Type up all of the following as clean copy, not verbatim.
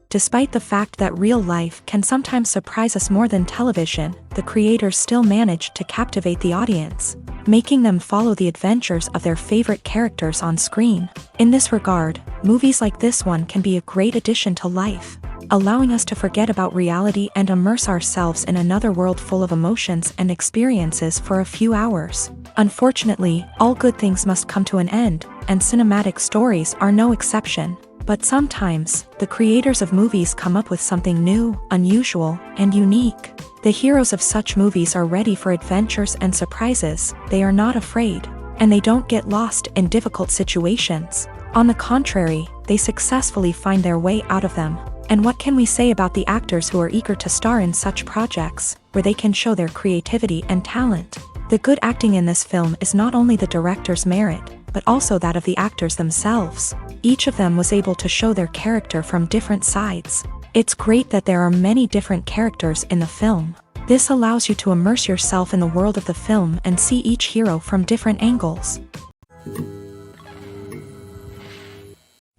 Despite the fact that real life can sometimes surprise us more than television, the creators still manage to captivate the audience, making them follow the adventures of their favorite characters on screen. In this regard, movies like this one can be a great addition to life, allowing us to forget about reality and immerse ourselves in another world full of emotions and experiences for a few hours. Unfortunately, all good things must come to an end, and cinematic stories are no exception. But sometimes, the creators of movies come up with something new, unusual, and unique. The heroes of such movies are ready for adventures and surprises, they are not afraid, and they don't get lost in difficult situations. On the contrary, they successfully find their way out of them. And what can we say about the actors who are eager to star in such projects, where they can show their creativity and talent? The good acting in this film is not only the director's merit, but also that of the actors themselves. Each of them was able to show their character from different sides. It's great that there are many different characters in the film. This allows you to immerse yourself in the world of the film and see each hero from different angles.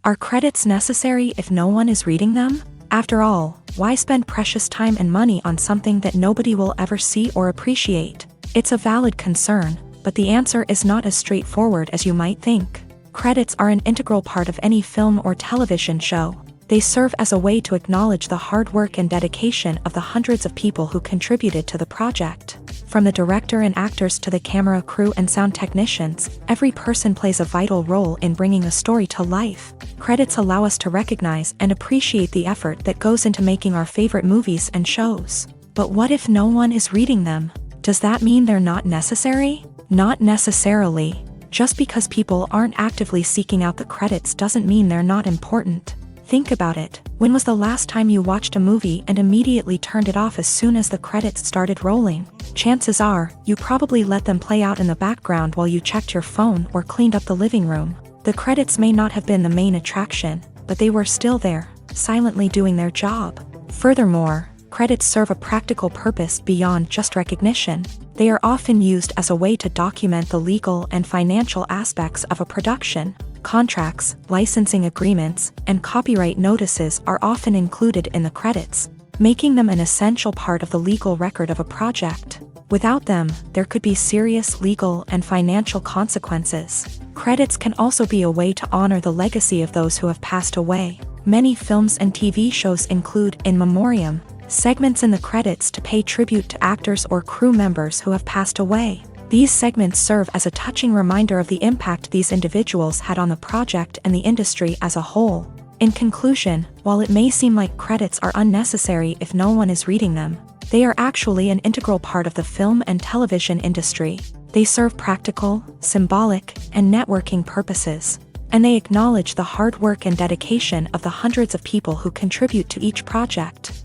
Are credits necessary if no one is reading them? After all, why spend precious time and money on something that nobody will ever see or appreciate? It's a valid concern, but the answer is not as straightforward as you might think. Credits are an integral part of any film or television show. They serve as a way to acknowledge the hard work and dedication of the hundreds of people who contributed to the project. From the director and actors to the camera crew and sound technicians, every person plays a vital role in bringing a story to life. Credits allow us to recognize and appreciate the effort that goes into making our favorite movies and shows. But what if no one is reading them? Does that mean they're not necessary? Not necessarily. Just because people aren't actively seeking out the credits doesn't mean they're not important. Think about it. When was the last time you watched a movie and immediately turned it off as soon as the credits started rolling? Chances are, you probably let them play out in the background while you checked your phone or cleaned up the living room. The credits may not have been the main attraction, but they were still there, silently doing their job. Furthermore, credits serve a practical purpose beyond just recognition. They are often used as a way to document the legal and financial aspects of a production. Contracts, licensing agreements, and copyright notices are often included in the credits, making them an essential part of the legal record of a project. Without them, there could be serious legal and financial consequences. Credits can also be a way to honor the legacy of those who have passed away. Many films and TV shows include in memoriam segments in the credits to pay tribute to actors or crew members who have passed away. These segments serve as a touching reminder of the impact these individuals had on the project and the industry as a whole. In conclusion, while it may seem like credits are unnecessary if no one is reading them, they are actually an integral part of the film and television industry. They serve practical, symbolic, and networking purposes, and they acknowledge the hard work and dedication of the hundreds of people who contribute to each project.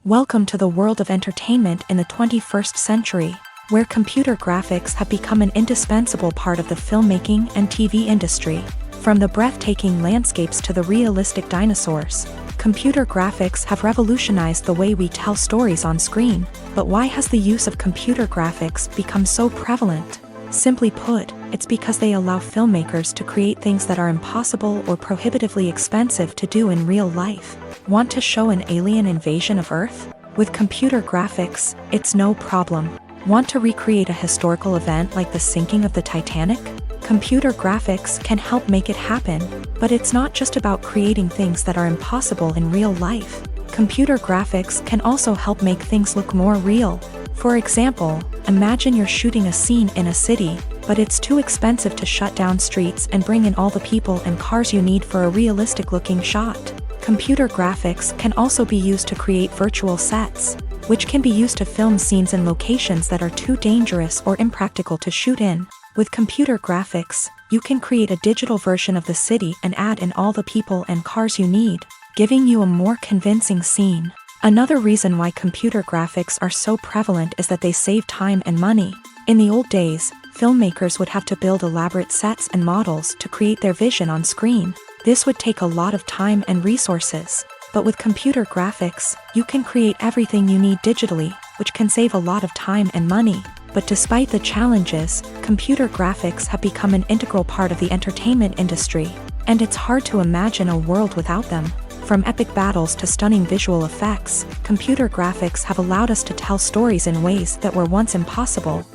Welcome to the world of entertainment in the 21st century, where computer graphics have become an indispensable part of the filmmaking and TV industry. From the breathtaking landscapes to the realistic dinosaurs, computer graphics have revolutionized the way we tell stories on screen. But why has the use of computer graphics become so prevalent? Simply put, it's because they allow filmmakers to create things that are impossible or prohibitively expensive to do in real life. Want to show an alien invasion of Earth? With computer graphics, it's no problem. Want to recreate a historical event like the sinking of the Titanic? Computer graphics can help make it happen. But it's not just about creating things that are impossible in real life. Computer graphics can also help make things look more real. For example, imagine you're shooting a scene in a city, but it's too expensive to shut down streets and bring in all the people and cars you need for a realistic-looking shot. Computer graphics can also be used to create virtual sets, which can be used to film scenes in locations that are too dangerous or impractical to shoot in. With computer graphics, you can create a digital version of the city and add in all the people and cars you need, giving you a more convincing scene. Another reason why computer graphics are so prevalent is that they save time and money. In the old days, filmmakers would have to build elaborate sets and models to create their vision on screen. This would take a lot of time and resources. But with computer graphics, you can create everything you need digitally, which can save a lot of time and money. But despite the challenges, computer graphics have become an integral part of the entertainment industry. and it's hard to imagine a world without them. From epic battles to stunning visual effects, computer graphics have allowed us to tell stories in ways that were once impossible.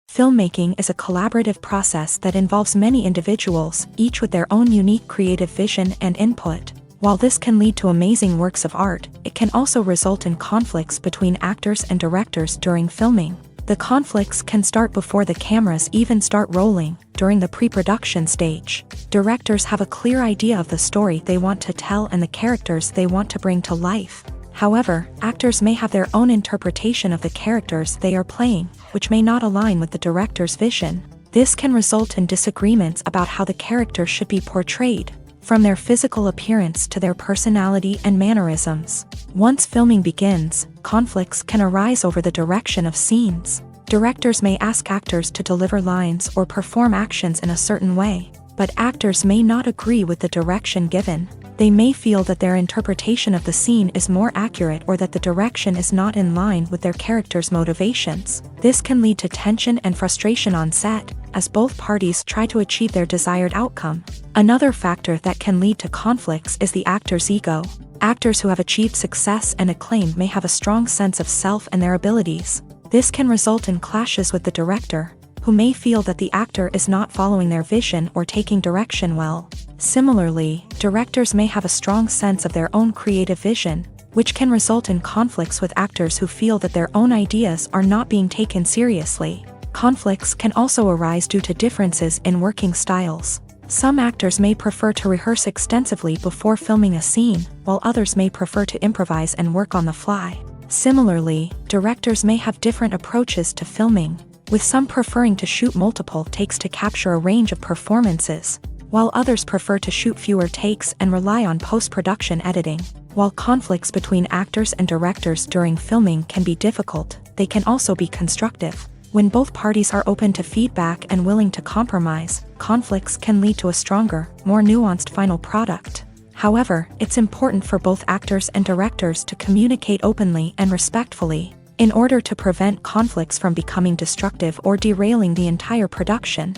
Filmmaking is a collaborative process that involves many individuals, each with their own unique creative vision and input. While this can lead to amazing works of art, it can also result in conflicts between actors and directors during filming. The conflicts can start before the cameras even start rolling, during the pre-production stage. Directors have a clear idea of the story they want to tell and the characters they want to bring to life. However, actors may have their own interpretation of the characters they are playing, which may not align with the director's vision. This can result in disagreements about how the characters should be portrayed, from their physical appearance to their personality and mannerisms. Once filming begins, conflicts can arise over the direction of scenes. Directors may ask actors to deliver lines or perform actions in a certain way, but actors may not agree with the direction given. They may feel that their interpretation of the scene is more accurate or that the direction is not in line with their character's motivations. This can lead to tension and frustration on set, as both parties try to achieve their desired outcome. Another factor that can lead to conflicts is the actor's ego. Actors who have achieved success and acclaim may have a strong sense of self and their abilities. This can result in clashes with the director, who may feel that the actor is not following their vision or taking direction well. Similarly, directors may have a strong sense of their own creative vision, which can result in conflicts with actors who feel that their own ideas are not being taken seriously. Conflicts can also arise due to differences in working styles. Some actors may prefer to rehearse extensively before filming a scene, while others may prefer to improvise and work on the fly. Similarly, directors may have different approaches to filming, with some preferring to shoot multiple takes to capture a range of performances, while others prefer to shoot fewer takes and rely on post-production editing. While conflicts between actors and directors during filming can be difficult, they can also be constructive. When both parties are open to feedback and willing to compromise, conflicts can lead to a stronger, more nuanced final product. However, it's important for both actors and directors to communicate openly and respectfully, in order to prevent conflicts from becoming destructive or derailing the entire production.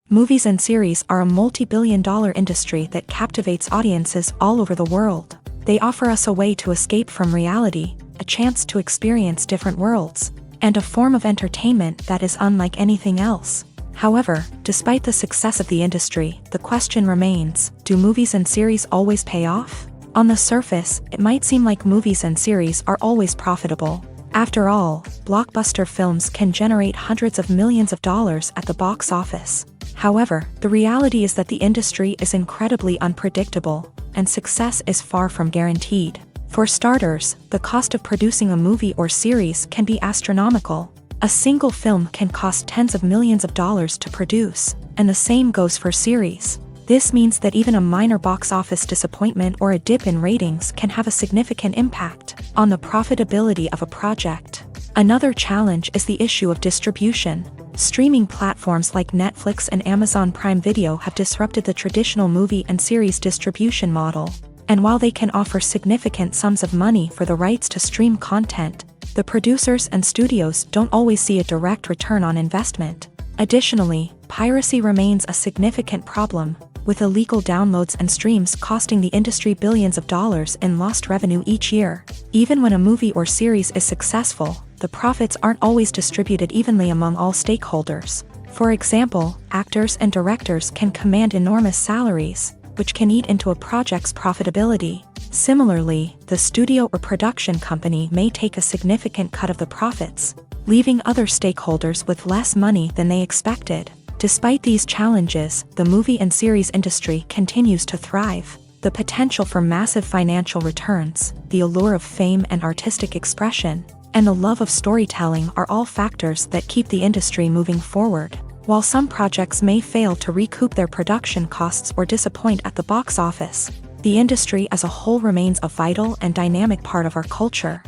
Movies and series are a multi-billion-dollar industry that captivates audiences all over the world. They offer us a way to escape from reality, a chance to experience different worlds, and a form of entertainment that is unlike anything else. However, despite the success of the industry, the question remains, do movies and series always pay off? On the surface, it might seem like movies and series are always profitable. After all, blockbuster films can generate hundreds of millions of dollars at the box office. However, the reality is that the industry is incredibly unpredictable, and success is far from guaranteed. For starters, the cost of producing a movie or series can be astronomical. A single film can cost tens of millions of dollars to produce, and the same goes for series. This means that even a minor box office disappointment or a dip in ratings can have a significant impact on the profitability of a project. Another challenge is the issue of distribution. Streaming platforms like Netflix and Amazon Prime Video have disrupted the traditional movie and series distribution model. And while they can offer significant sums of money for the rights to stream content, the producers and studios don't always see a direct return on investment. Additionally, piracy remains a significant problem, with illegal downloads and streams costing the industry billions of dollars in lost revenue each year. Even when a movie or series is successful, the profits aren't always distributed evenly among all stakeholders. For example, actors and directors can command enormous salaries, which can eat into a project's profitability. Similarly, the studio or production company may take a significant cut of the profits, leaving other stakeholders with less money than they expected. Despite these challenges, the movie and series industry continues to thrive. The potential for massive financial returns, the allure of fame and artistic expression, and the love of storytelling are all factors that keep the industry moving forward. While some projects may fail to recoup their production costs or disappoint at the box office, the industry as a whole remains a vital and dynamic part of our culture.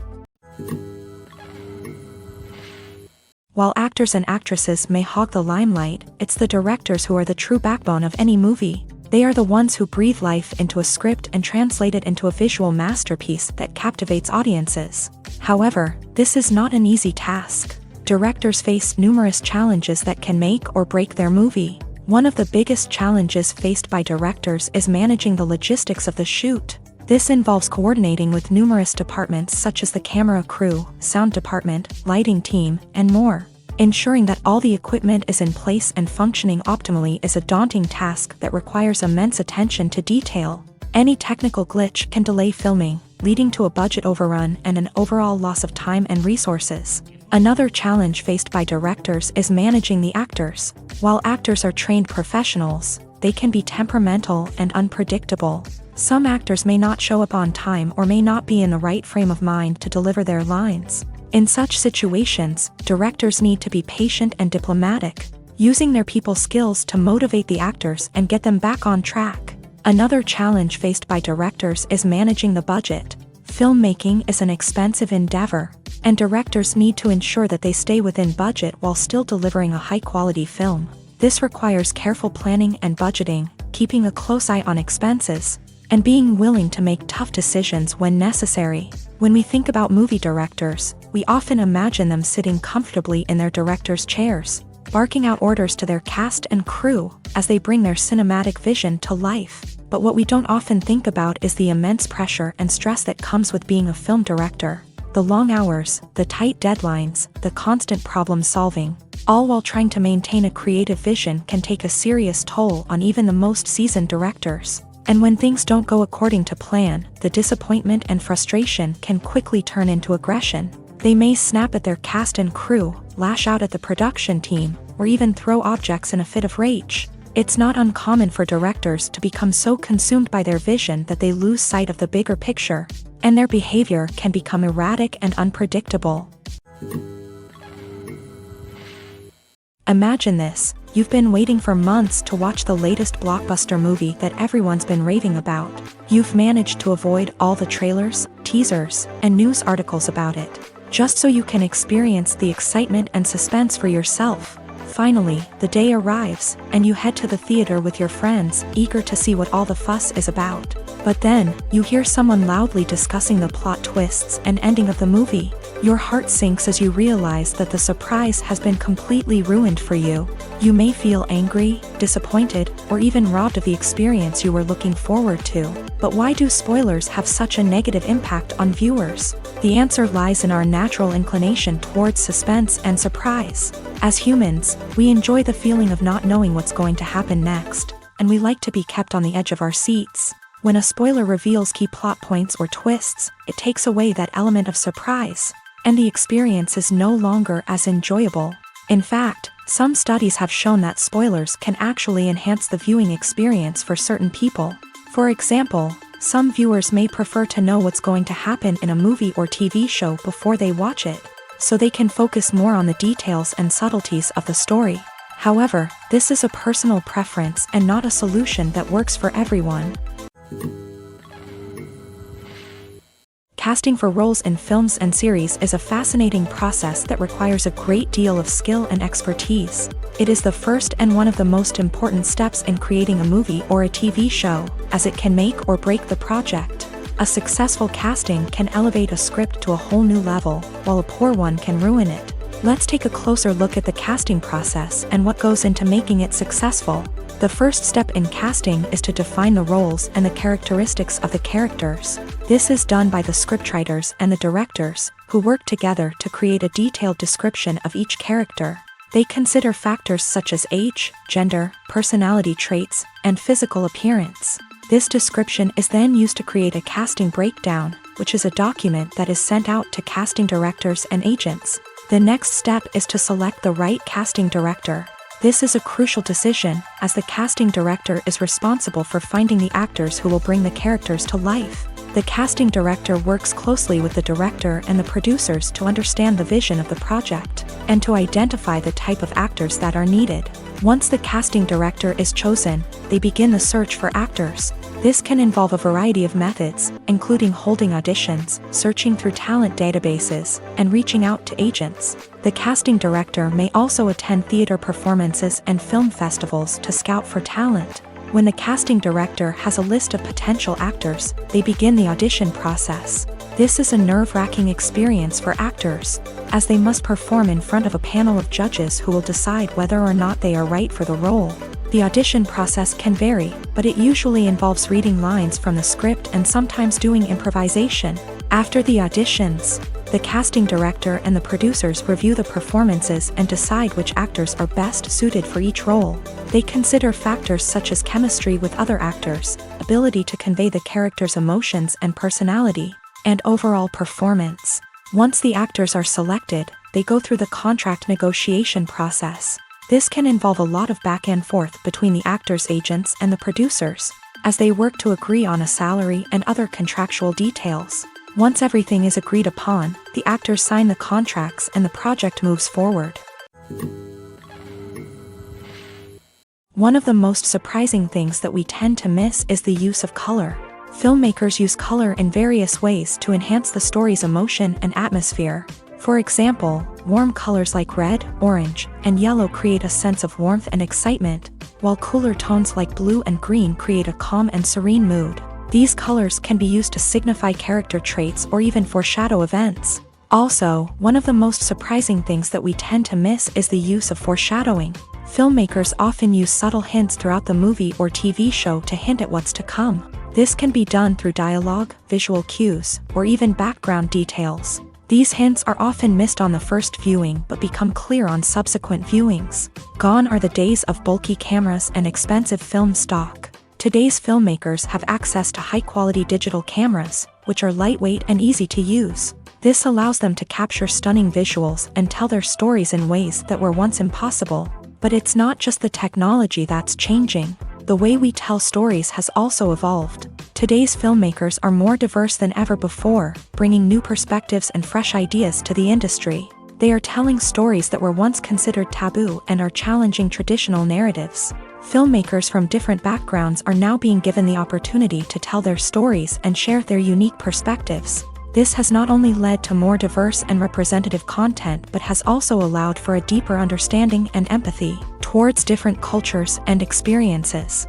While actors and actresses may hog the limelight, it's the directors who are the true backbone of any movie. They are the ones who breathe life into a script and translate it into a visual masterpiece that captivates audiences. However, this is not an easy task. Directors face numerous challenges that can make or break their movie. One of the biggest challenges faced by directors is managing the logistics of the shoot. This involves coordinating with numerous departments such as the camera crew, sound department, lighting team, and more. Ensuring that all the equipment is in place and functioning optimally is a daunting task that requires immense attention to detail. Any technical glitch can delay filming, leading to a budget overrun and an overall loss of time and resources. Another challenge faced by directors is managing the actors. While actors are trained professionals, they can be temperamental and unpredictable. Some actors may not show up on time or may not be in the right frame of mind to deliver their lines. In such situations, directors need to be patient and diplomatic, using their people skills to motivate the actors and get them back on track. Another challenge faced by directors is managing the budget. Filmmaking is an expensive endeavor, and directors need to ensure that they stay within budget while still delivering a high-quality film. This requires careful planning and budgeting, keeping a close eye on expenses, and being willing to make tough decisions when necessary. When we think about movie directors, we often imagine them sitting comfortably in their director's chairs, barking out orders to their cast and crew as they bring their cinematic vision to life. But what we don't often think about is the immense pressure and stress that comes with being a film director. The long hours, the tight deadlines, the constant problem solving, all while trying to maintain a creative vision can take a serious toll on even the most seasoned directors. And when things don't go according to plan, the disappointment and frustration can quickly turn into aggression. They may snap at their cast and crew, lash out at the production team, or even throw objects in a fit of rage. It's not uncommon for directors to become so consumed by their vision that they lose sight of the bigger picture, and their behavior can become erratic and unpredictable. Imagine this: you've been waiting for months to watch the latest blockbuster movie that everyone's been raving about. You've managed to avoid all the trailers, teasers, and news articles about it, just so you can experience the excitement and suspense for yourself. Finally, the day arrives, and you head to the theater with your friends, eager to see what all the fuss is about. But then, you hear someone loudly discussing the plot twists and ending of the movie. Your heart sinks as you realize that the surprise has been completely ruined for you. You may feel angry, disappointed, or even robbed of the experience you were looking forward to. But why do spoilers have such a negative impact on viewers? The answer lies in our natural inclination towards suspense and surprise. As humans, we enjoy the feeling of not knowing what's going to happen next, and we like to be kept on the edge of our seats. When a spoiler reveals key plot points or twists, it takes away that element of surprise, and the experience is no longer as enjoyable. In fact, some studies have shown that spoilers can actually enhance the viewing experience for certain people. For example, some viewers may prefer to know what's going to happen in a movie or TV show before they watch it, so they can focus more on the details and subtleties of the story. However, this is a personal preference and not a solution that works for everyone. Casting for roles in films and series is a fascinating process that requires a great deal of skill and expertise. It is the first and one of the most important steps in creating a movie or a TV show, as it can make or break the project. A successful casting can elevate a script to a whole new level, while a poor one can ruin it. Let's take a closer look at the casting process and what goes into making it successful. The first step in casting is to define the roles and the characteristics of the characters. This is done by the scriptwriters and the directors, who work together to create a detailed description of each character. They consider factors such as age, gender, personality traits, and physical appearance. This description is then used to create a casting breakdown, which is a document that is sent out to casting directors and agents. The next step is to select the right casting director. This is a crucial decision, as the casting director is responsible for finding the actors who will bring the characters to life. The casting director works closely with the director and the producers to understand the vision of the project, and to identify the type of actors that are needed. Once the casting director is chosen, they begin the search for actors. This can involve a variety of methods, including holding auditions, searching through talent databases, and reaching out to agents. The casting director may also attend theater performances and film festivals to scout for talent. When the casting director has a list of potential actors, they begin the audition process. This is a nerve-wracking experience for actors, as they must perform in front of a panel of judges who will decide whether or not they are right for the role. The audition process can vary, but it usually involves reading lines from the script and sometimes doing improvisation. After the auditions, the casting director and the producers review the performances and decide which actors are best suited for each role. They consider factors such as chemistry with other actors, ability to convey the character's emotions and personality, and overall performance. Once the actors are selected, they go through the contract negotiation process. This can involve a lot of back and forth between the actors' agents and the producers, as they work to agree on a salary and other contractual details. Once everything is agreed upon, the actors sign the contracts and the project moves forward. One of the most surprising things that we tend to miss is the use of color. Filmmakers use color in various ways to enhance the story's emotion and atmosphere. For example, warm colors like red, orange, and yellow create a sense of warmth and excitement, while cooler tones like blue and green create a calm and serene mood. These colors can be used to signify character traits or even foreshadow events. Also, one of the most surprising things that we tend to miss is the use of foreshadowing. Filmmakers often use subtle hints throughout the movie or TV show to hint at what's to come. This can be done through dialogue, visual cues, or even background details. These hints are often missed on the first viewing but become clear on subsequent viewings. Gone are the days of bulky cameras and expensive film stock. Today's filmmakers have access to high-quality digital cameras, which are lightweight and easy to use. This allows them to capture stunning visuals and tell their stories in ways that were once impossible. But it's not just the technology that's changing. The way we tell stories has also evolved. Today's filmmakers are more diverse than ever before, bringing new perspectives and fresh ideas to the industry. They are telling stories that were once considered taboo and are challenging traditional narratives. Filmmakers from different backgrounds are now being given the opportunity to tell their stories and share their unique perspectives. This has not only led to more diverse and representative content but has also allowed for a deeper understanding and empathy towards different cultures and experiences.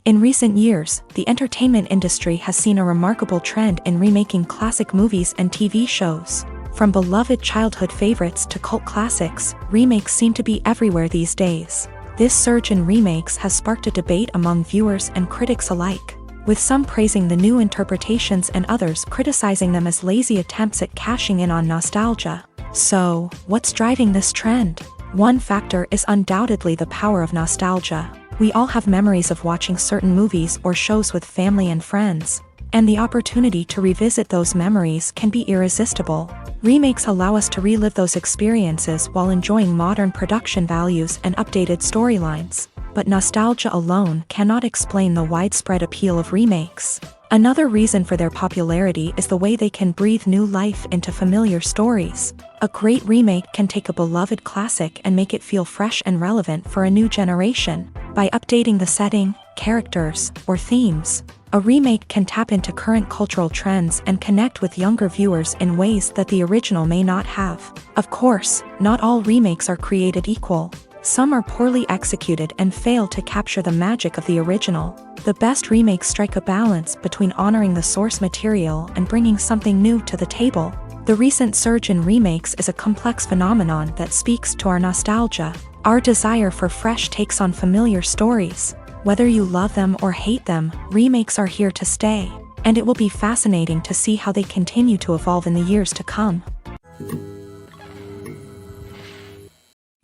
In recent years, the entertainment industry has seen a remarkable trend in remaking classic movies and TV shows. From beloved childhood favorites to cult classics, remakes seem to be everywhere these days. This surge in remakes has sparked a debate among viewers and critics alike, with some praising the new interpretations and others criticizing them as lazy attempts at cashing in on nostalgia. So, what's driving this trend? One factor is undoubtedly the power of nostalgia. We all have memories of watching certain movies or shows with family and friends, and the opportunity to revisit those memories can be irresistible. Remakes allow us to relive those experiences while enjoying modern production values and updated storylines. But nostalgia alone cannot explain the widespread appeal of remakes. Another reason for their popularity is the way they can breathe new life into familiar stories. A great remake can take a beloved classic and make it feel fresh and relevant for a new generation. By updating the setting, characters, or themes, a remake can tap into current cultural trends and connect with younger viewers in ways that the original may not have. Of course, not all remakes are created equal. Some are poorly executed and fail to capture the magic of the original. The best remakes strike a balance between honoring the source material and bringing something new to the table. The recent surge in remakes is a complex phenomenon that speaks to our nostalgia, our desire for fresh takes on familiar stories. Whether you love them or hate them, remakes are here to stay, and it will be fascinating to see how they continue to evolve in the years to come.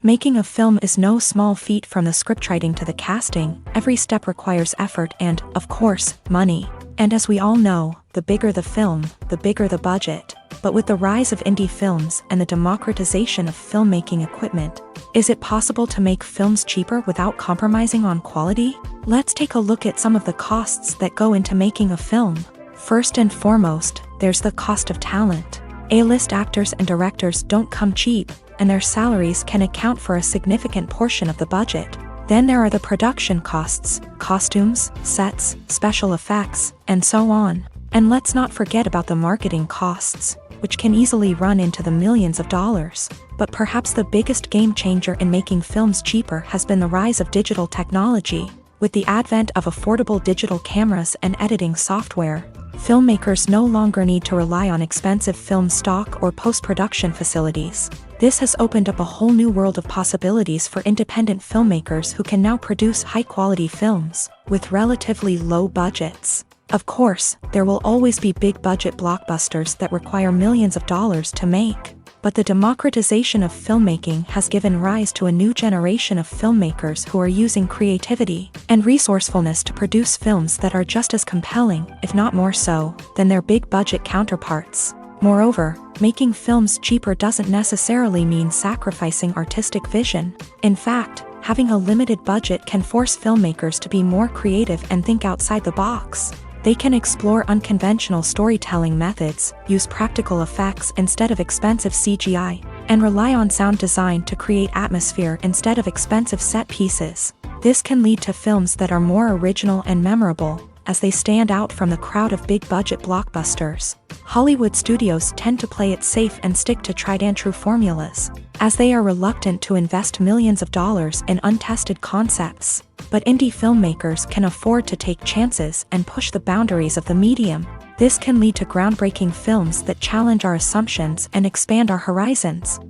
Making a film is no small feat. From the scriptwriting to the casting, every step requires effort and, of course, money. And as we all know, the bigger the film, the bigger the budget. But with the rise of indie films and the democratization of filmmaking equipment, is it possible to make films cheaper without compromising on quality? Let's take a look at some of the costs that go into making a film. First and foremost, there's the cost of talent. A-list actors and directors don't come cheap, and their salaries can account for a significant portion of the budget. Then there are the production costs, costumes, sets, special effects, and so on. And let's not forget about the marketing costs, which can easily run into the millions of dollars. But perhaps the biggest game changer in making films cheaper has been the rise of digital technology. With the advent of affordable digital cameras and editing software, filmmakers no longer need to rely on expensive film stock or post-production facilities. This has opened up a whole new world of possibilities for independent filmmakers who can now produce high-quality films with relatively low budgets. Of course, there will always be big-budget blockbusters that require millions of dollars to make. But the democratization of filmmaking has given rise to a new generation of filmmakers who are using creativity and resourcefulness to produce films that are just as compelling, if not more so, than their big-budget counterparts. Moreover, making films cheaper doesn't necessarily mean sacrificing artistic vision. In fact, having a limited budget can force filmmakers to be more creative and think outside the box. They can explore unconventional storytelling methods, use practical effects instead of expensive CGI, and rely on sound design to create atmosphere instead of expensive set pieces. This can lead to films that are more original and memorable, as they stand out from the crowd of big-budget blockbusters. Hollywood studios tend to play it safe and stick to tried-and-true formulas, as they are reluctant to invest millions of dollars in untested concepts. But indie filmmakers can afford to take chances and push the boundaries of the medium. This can lead to groundbreaking films that challenge our assumptions and expand our horizons.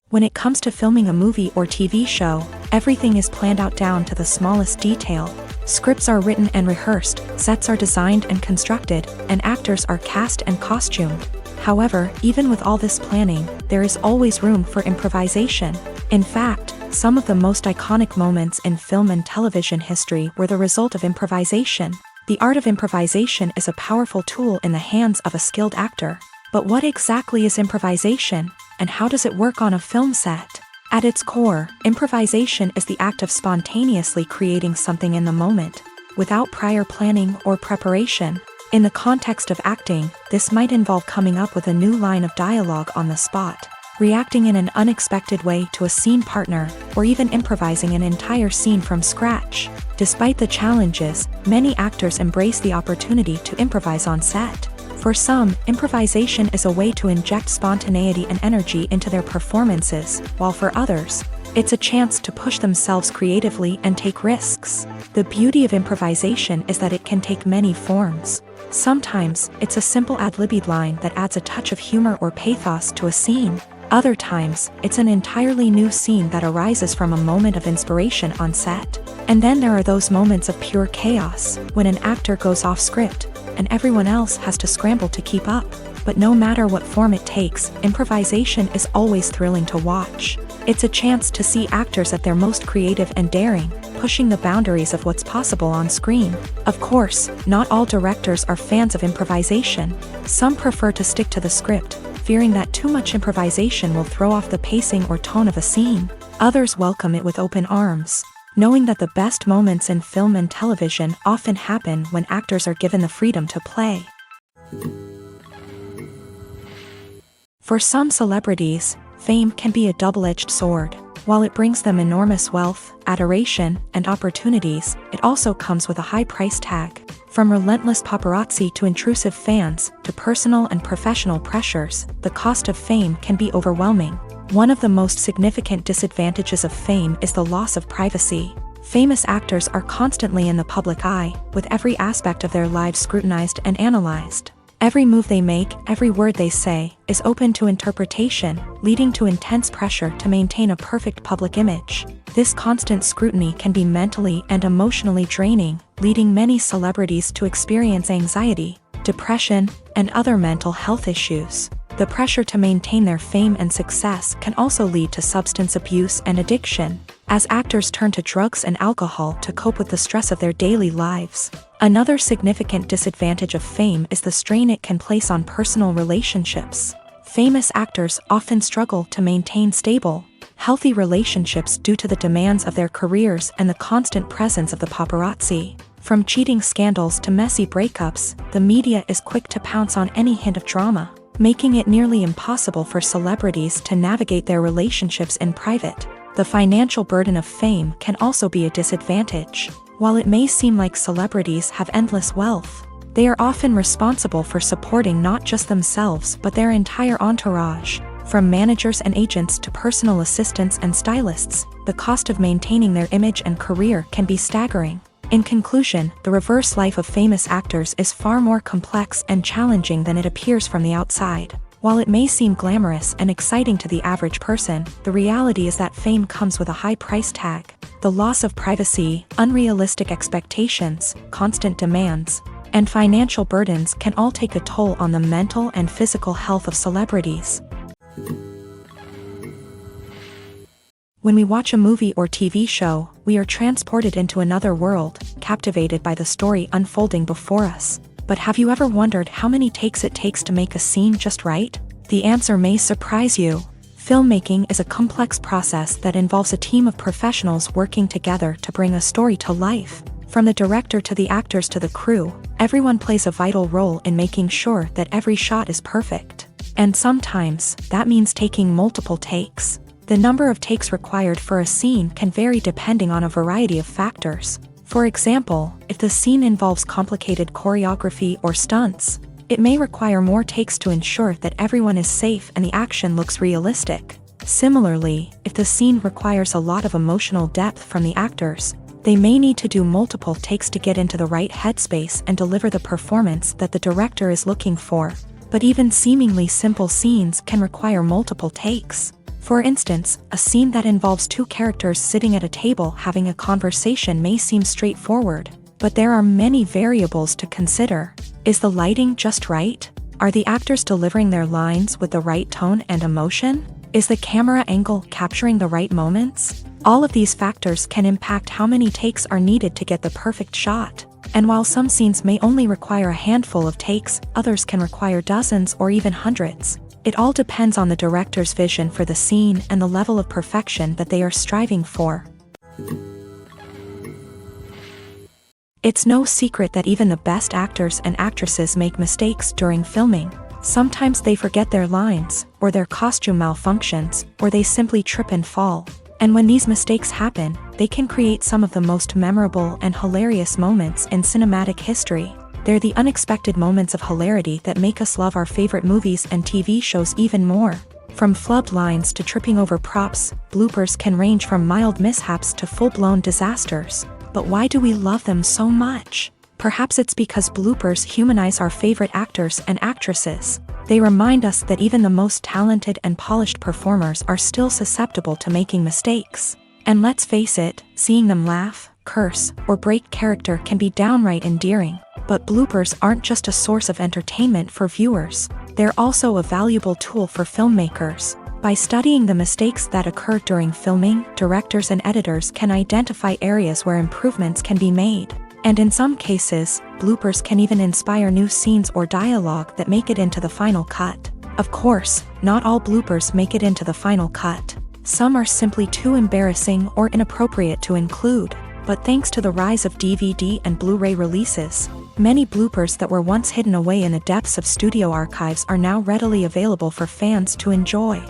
When it comes to filming a movie or TV show, everything is planned out down to the smallest detail. Scripts are written and rehearsed, sets are designed and constructed, and actors are cast and costumed. However, even with all this planning, there is always room for improvisation. In fact, some of the most iconic moments in film and television history were the result of improvisation. The art of improvisation is a powerful tool in the hands of a skilled actor. But what exactly is improvisation, and how does it work on a film set? At its core, improvisation is the act of spontaneously creating something in the moment, without prior planning or preparation. In the context of acting, this might involve coming up with a new line of dialogue on the spot, reacting in an unexpected way to a scene partner, or even improvising an entire scene from scratch. Despite the challenges, many actors embrace the opportunity to improvise on set. For some, improvisation is a way to inject spontaneity and energy into their performances, while for others, it's a chance to push themselves creatively and take risks. The beauty of improvisation is that it can take many forms. Sometimes, it's a simple ad-libbed line that adds a touch of humor or pathos to a scene. Other times, it's an entirely new scene that arises from a moment of inspiration on set. And then there are those moments of pure chaos, when an actor goes off script, and everyone else has to scramble to keep up. But no matter what form it takes, improvisation is always thrilling to watch. It's a chance to see actors at their most creative and daring, pushing the boundaries of what's possible on screen. Of course, not all directors are fans of improvisation. Some prefer to stick to the script, fearing that too much improvisation will throw off the pacing or tone of a scene. Others welcome it with open arms, knowing that the best moments in film and television often happen when actors are given the freedom to play. For some celebrities, fame can be a double-edged sword. While it brings them enormous wealth, adoration, and opportunities, it also comes with a high price tag. From relentless paparazzi to intrusive fans, to personal and professional pressures, the cost of fame can be overwhelming. One of the most significant disadvantages of fame is the loss of privacy. Famous actors are constantly in the public eye, with every aspect of their lives scrutinized and analyzed. Every move they make, every word they say, is open to interpretation, leading to intense pressure to maintain a perfect public image. This constant scrutiny can be mentally and emotionally draining, leading many celebrities to experience anxiety, depression, and other mental health issues. The pressure to maintain their fame and success can also lead to substance abuse and addiction, as actors turn to drugs and alcohol to cope with the stress of their daily lives. Another significant disadvantage of fame is the strain it can place on personal relationships. Famous actors often struggle to maintain stable, healthy relationships due to the demands of their careers and the constant presence of the paparazzi. From cheating scandals to messy breakups, the media is quick to pounce on any hint of drama, making it nearly impossible for celebrities to navigate their relationships in private. The financial burden of fame can also be a disadvantage. While it may seem like celebrities have endless wealth, they are often responsible for supporting not just themselves but their entire entourage. From managers and agents to personal assistants and stylists, the cost of maintaining their image and career can be staggering. In conclusion, the reverse life of famous actors is far more complex and challenging than it appears from the outside. While it may seem glamorous and exciting to the average person, the reality is that fame comes with a high price tag. The loss of privacy, unrealistic expectations, constant demands, and financial burdens can all take a toll on the mental and physical health of celebrities. When we watch a movie or TV show, we are transported into another world, captivated by the story unfolding before us. But have you ever wondered how many takes it takes to make a scene just right? The answer may surprise you. Filmmaking is a complex process that involves a team of professionals working together to bring a story to life. From the director to the actors to the crew, everyone plays a vital role in making sure that every shot is perfect. And sometimes, that means taking multiple takes. The number of takes required for a scene can vary depending on a variety of factors. For example, if the scene involves complicated choreography or stunts, it may require more takes to ensure that everyone is safe and the action looks realistic. Similarly, if the scene requires a lot of emotional depth from the actors, they may need to do multiple takes to get into the right headspace and deliver the performance that the director is looking for. But even seemingly simple scenes can require multiple takes. For instance, a scene that involves two characters sitting at a table having a conversation may seem straightforward, but there are many variables to consider. Is the lighting just right? Are the actors delivering their lines with the right tone and emotion? Is the camera angle capturing the right moments? All of these factors can impact how many takes are needed to get the perfect shot. And while some scenes may only require a handful of takes, others can require dozens or even hundreds. It all depends on the director's vision for the scene and the level of perfection that they are striving for. It's no secret that even the best actors and actresses make mistakes during filming. Sometimes they forget their lines, or their costume malfunctions, or they simply trip and fall. And when these mistakes happen, they can create some of the most memorable and hilarious moments in cinematic history. They're the unexpected moments of hilarity that make us love our favorite movies and TV shows even more. From flubbed lines to tripping over props, bloopers can range from mild mishaps to full-blown disasters. But why do we love them so much? Perhaps it's because bloopers humanize our favorite actors and actresses. They remind us that even the most talented and polished performers are still susceptible to making mistakes. And let's face it, seeing them laugh, curse, or break character can be downright endearing. But bloopers aren't just a source of entertainment for viewers. They're also a valuable tool for filmmakers. By studying the mistakes that occur during filming, directors and editors can identify areas where improvements can be made. And in some cases, bloopers can even inspire new scenes or dialogue that make it into the final cut. Of course, not all bloopers make it into the final cut. Some are simply too embarrassing or inappropriate to include. But thanks to the rise of DVD and Blu-ray releases, many bloopers that were once hidden away in the depths of studio archives are now readily available for fans to enjoy.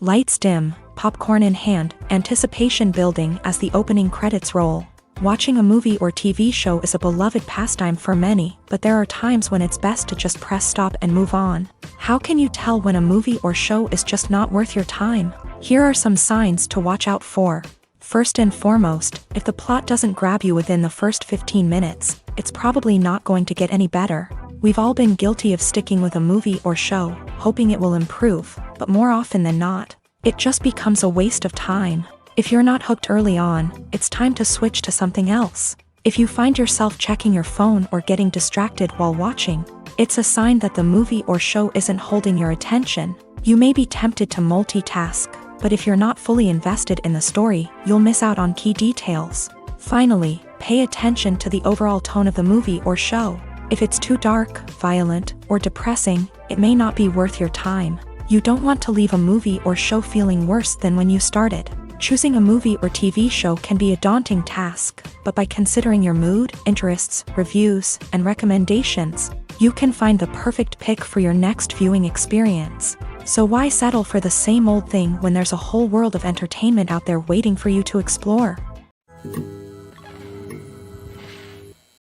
Lights dim, popcorn in hand, anticipation building as the opening credits roll. Watching a movie or TV show is a beloved pastime for many, but there are times when it's best to just press stop and move on. How can you tell when a movie or show is just not worth your time? Here are some signs to watch out for. First and foremost, if the plot doesn't grab you within the first 15 minutes, it's probably not going to get any better. We've all been guilty of sticking with a movie or show, hoping it will improve, but more often than not, it just becomes a waste of time. If you're not hooked early on, it's time to switch to something else. If you find yourself checking your phone or getting distracted while watching, it's a sign that the movie or show isn't holding your attention. You may be tempted to multitask, but if you're not fully invested in the story, you'll miss out on key details. Finally, pay attention to the overall tone of the movie or show. If it's too dark, violent, or depressing, it may not be worth your time. You don't want to leave a movie or show feeling worse than when you started. Choosing a movie or TV show can be a daunting task, but by considering your mood, interests, reviews, and recommendations, you can find the perfect pick for your next viewing experience. So why settle for the same old thing when there's a whole world of entertainment out there waiting for you to explore?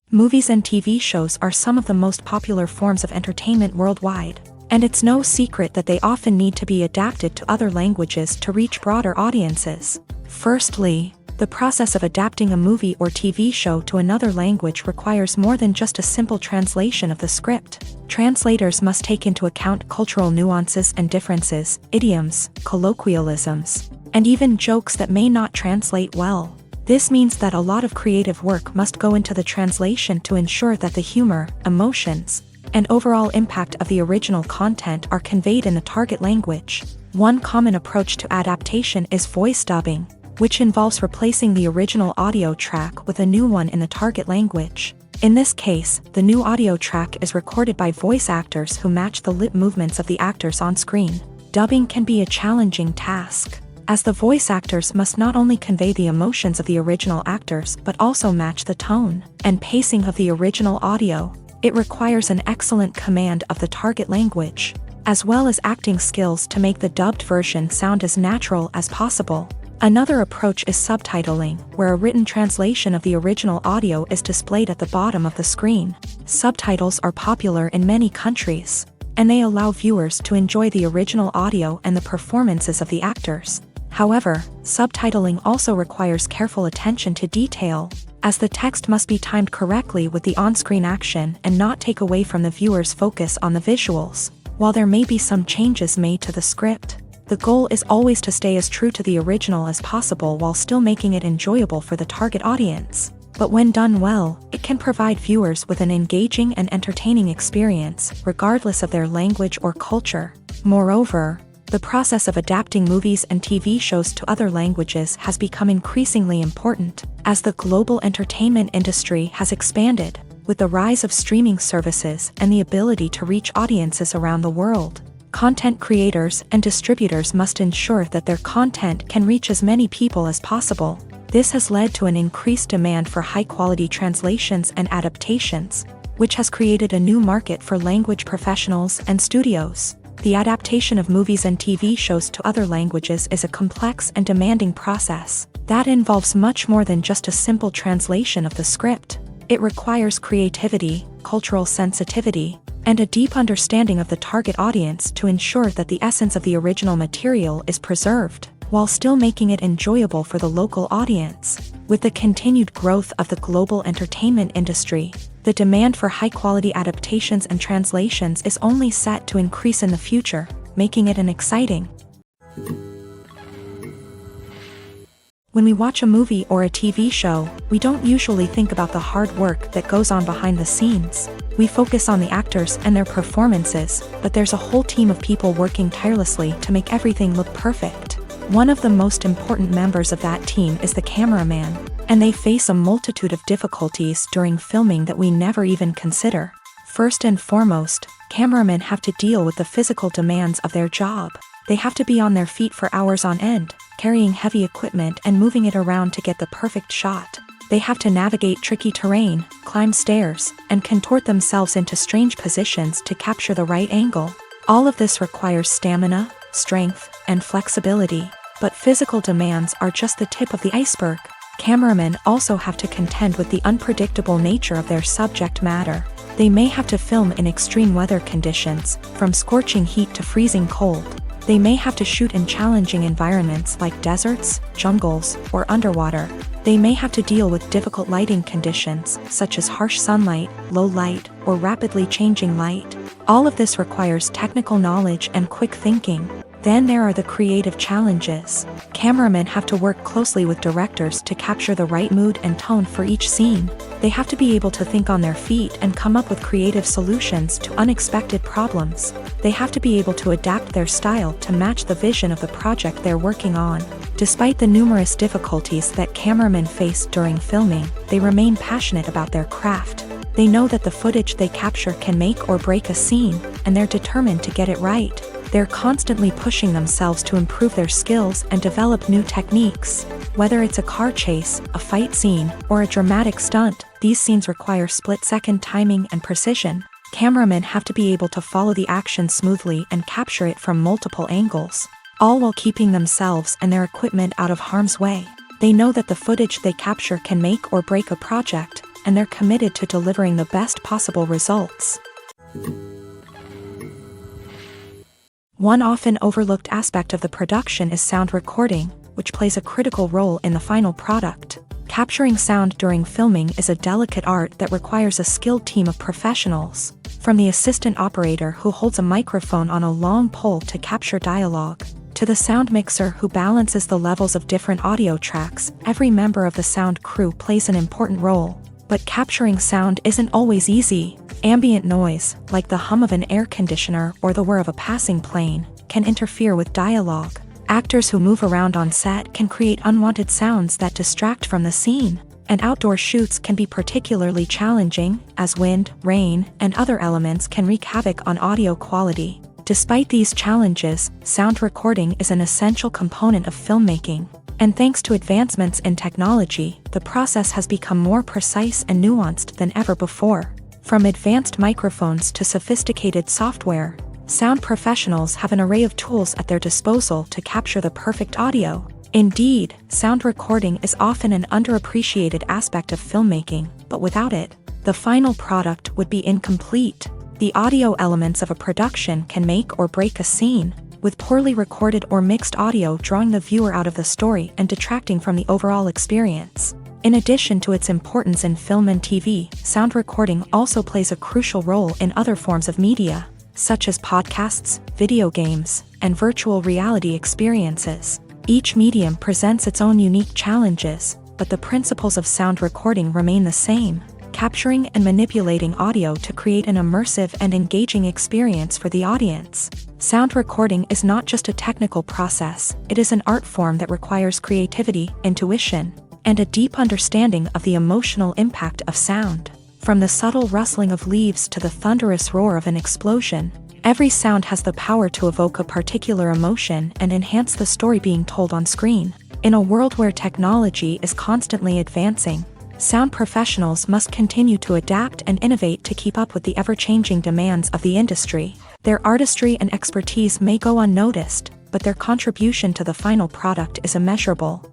Movies and TV shows are some of the most popular forms of entertainment worldwide. And it's no secret that they often need to be adapted to other languages to reach broader audiences. Firstly, the process of adapting a movie or TV show to another language requires more than just a simple translation of the script. Translators must take into account cultural nuances and differences, idioms, colloquialisms, and even jokes that may not translate well. This means that a lot of creative work must go into the translation to ensure that the humor, emotions, and overall impact of the original content are conveyed in the target language. One common approach to adaptation is voice dubbing, which involves replacing the original audio track with a new one in the target language. In this case, the new audio track is recorded by voice actors who match the lip movements of the actors on screen. Dubbing can be a challenging task, as the voice actors must not only convey the emotions of the original actors but also match the tone and pacing of the original audio. It requires an excellent command of the target language, as well as acting skills to make the dubbed version sound as natural as possible. Another approach is subtitling, where a written translation of the original audio is displayed at the bottom of the screen. Subtitles are popular in many countries, and they allow viewers to enjoy the original audio and the performances of the actors. However, subtitling also requires careful attention to detail, as the text must be timed correctly with the on-screen action and not take away from the viewer's focus on the visuals. While there may be some changes made to the script, the goal is always to stay as true to the original as possible while still making it enjoyable for the target audience. But when done well, it can provide viewers with an engaging and entertaining experience, regardless of their language or culture. Moreover, the process of adapting movies and TV shows to other languages has become increasingly important, as the global entertainment industry has expanded, with the rise of streaming services and the ability to reach audiences around the world. Content creators and distributors must ensure that their content can reach as many people as possible. This has led to an increased demand for high-quality translations and adaptations, which has created a new market for language professionals and studios. The adaptation of movies and TV shows to other languages is a complex and demanding process that involves much more than just a simple translation of the script. It requires creativity, cultural sensitivity, and a deep understanding of the target audience to ensure that the essence of the original material is preserved, while still making it enjoyable for the local audience. With the continued growth of the global entertainment industry, the demand for high-quality adaptations and translations is only set to increase in the future, making it an exciting. When we watch a movie or a TV show, we don't usually think about the hard work that goes on behind the scenes. We focus on the actors and their performances, but there's a whole team of people working tirelessly to make everything look perfect. One of the most important members of that team is the cameraman, and they face a multitude of difficulties during filming that we never even consider. First and foremost, cameramen have to deal with the physical demands of their job. They have to be on their feet for hours on end, carrying heavy equipment and moving it around to get the perfect shot. They have to navigate tricky terrain, climb stairs, and contort themselves into strange positions to capture the right angle. All of this requires stamina, strength, and flexibility. But physical demands are just the tip of the iceberg. Cameramen also have to contend with the unpredictable nature of their subject matter. They may have to film in extreme weather conditions, from scorching heat to freezing cold. They may have to shoot in challenging environments like deserts, jungles, or underwater. They may have to deal with difficult lighting conditions, such as harsh sunlight, low light, or rapidly changing light. All of this requires technical knowledge and quick thinking. Then there are the creative challenges. Cameramen have to work closely with directors to capture the right mood and tone for each scene. They have to be able to think on their feet and come up with creative solutions to unexpected problems. They have to be able to adapt their style to match the vision of the project they're working on. Despite the numerous difficulties that cameramen face during filming, they remain passionate about their craft. They know that the footage they capture can make or break a scene, and they're determined to get it right. They're constantly pushing themselves to improve their skills and develop new techniques. Whether it's a car chase, a fight scene, or a dramatic stunt, these scenes require split-second timing and precision. Cameramen have to be able to follow the action smoothly and capture it from multiple angles, all while keeping themselves and their equipment out of harm's way. They know that the footage they capture can make or break a project, and they're committed to delivering the best possible results. One often overlooked aspect of the production is sound recording, which plays a critical role in the final product. Capturing sound during filming is a delicate art that requires a skilled team of professionals. From the assistant operator who holds a microphone on a long pole to capture dialogue, to the sound mixer who balances the levels of different audio tracks, every member of the sound crew plays an important role. But capturing sound isn't always easy. Ambient noise, like the hum of an air conditioner or the whir of a passing plane, can interfere with dialogue. Actors who move around on set can create unwanted sounds that distract from the scene. And outdoor shoots can be particularly challenging, as wind, rain, and other elements can wreak havoc on audio quality. Despite these challenges, sound recording is an essential component of filmmaking. And thanks to advancements in technology, the process has become more precise and nuanced than ever before. From advanced microphones to sophisticated software, sound professionals have an array of tools at their disposal to capture the perfect audio. Indeed, sound recording is often an underappreciated aspect of filmmaking, but without it, the final product would be incomplete. The audio elements of a production can make or break a scene, with poorly recorded or mixed audio drawing the viewer out of the story and detracting from the overall experience. In addition to its importance in film and TV, sound recording also plays a crucial role in other forms of media, such as podcasts, video games, and virtual reality experiences. Each medium presents its own unique challenges, but the principles of sound recording remain the same: capturing and manipulating audio to create an immersive and engaging experience for the audience. Sound recording is not just a technical process, it is an art form that requires creativity, intuition, and a deep understanding of the emotional impact of sound. From the subtle rustling of leaves to the thunderous roar of an explosion, every sound has the power to evoke a particular emotion and enhance the story being told on screen. In a world where technology is constantly advancing, sound professionals must continue to adapt and innovate to keep up with the ever-changing demands of the industry. Their artistry and expertise may go unnoticed, but their contribution to the final product is immeasurable.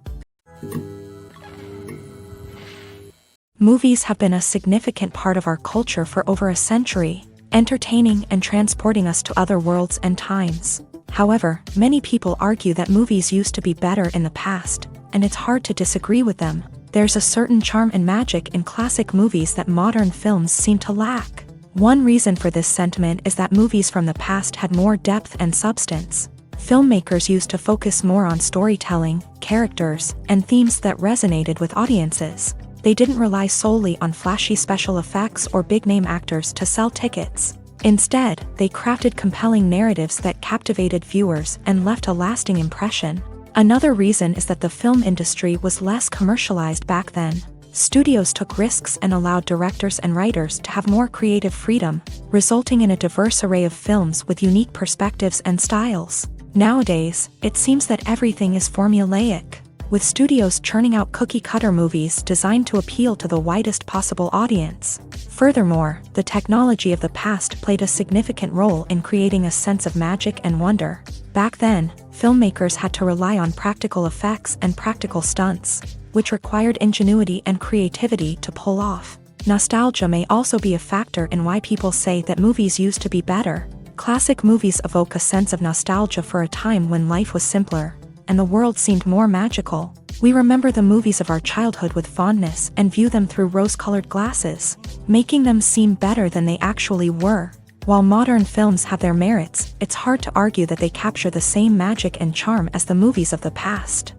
Movies have been a significant part of our culture for over a century, entertaining and transporting us to other worlds and times. However, many people argue that movies used to be better in the past, and it's hard to disagree with them. There's a certain charm and magic in classic movies that modern films seem to lack. One reason for this sentiment is that movies from the past had more depth and substance. Filmmakers used to focus more on storytelling, characters, and themes that resonated with audiences. They didn't rely solely on flashy special effects or big-name actors to sell tickets. Instead, they crafted compelling narratives that captivated viewers and left a lasting impression. Another reason is that the film industry was less commercialized back then. Studios took risks and allowed directors and writers to have more creative freedom, resulting in a diverse array of films with unique perspectives and styles. Nowadays, it seems that everything is formulaic, with studios churning out cookie-cutter movies designed to appeal to the widest possible audience. Furthermore, the technology of the past played a significant role in creating a sense of magic and wonder. Back then, filmmakers had to rely on practical effects and practical stunts, which required ingenuity and creativity to pull off. Nostalgia may also be a factor in why people say that movies used to be better. Classic movies evoke a sense of nostalgia for a time when life was simpler, and the world seemed more magical. We remember the movies of our childhood with fondness and view them through rose-colored glasses, making them seem better than they actually were. While modern films have their merits, it's hard to argue that they capture the same magic and charm as the movies of the past.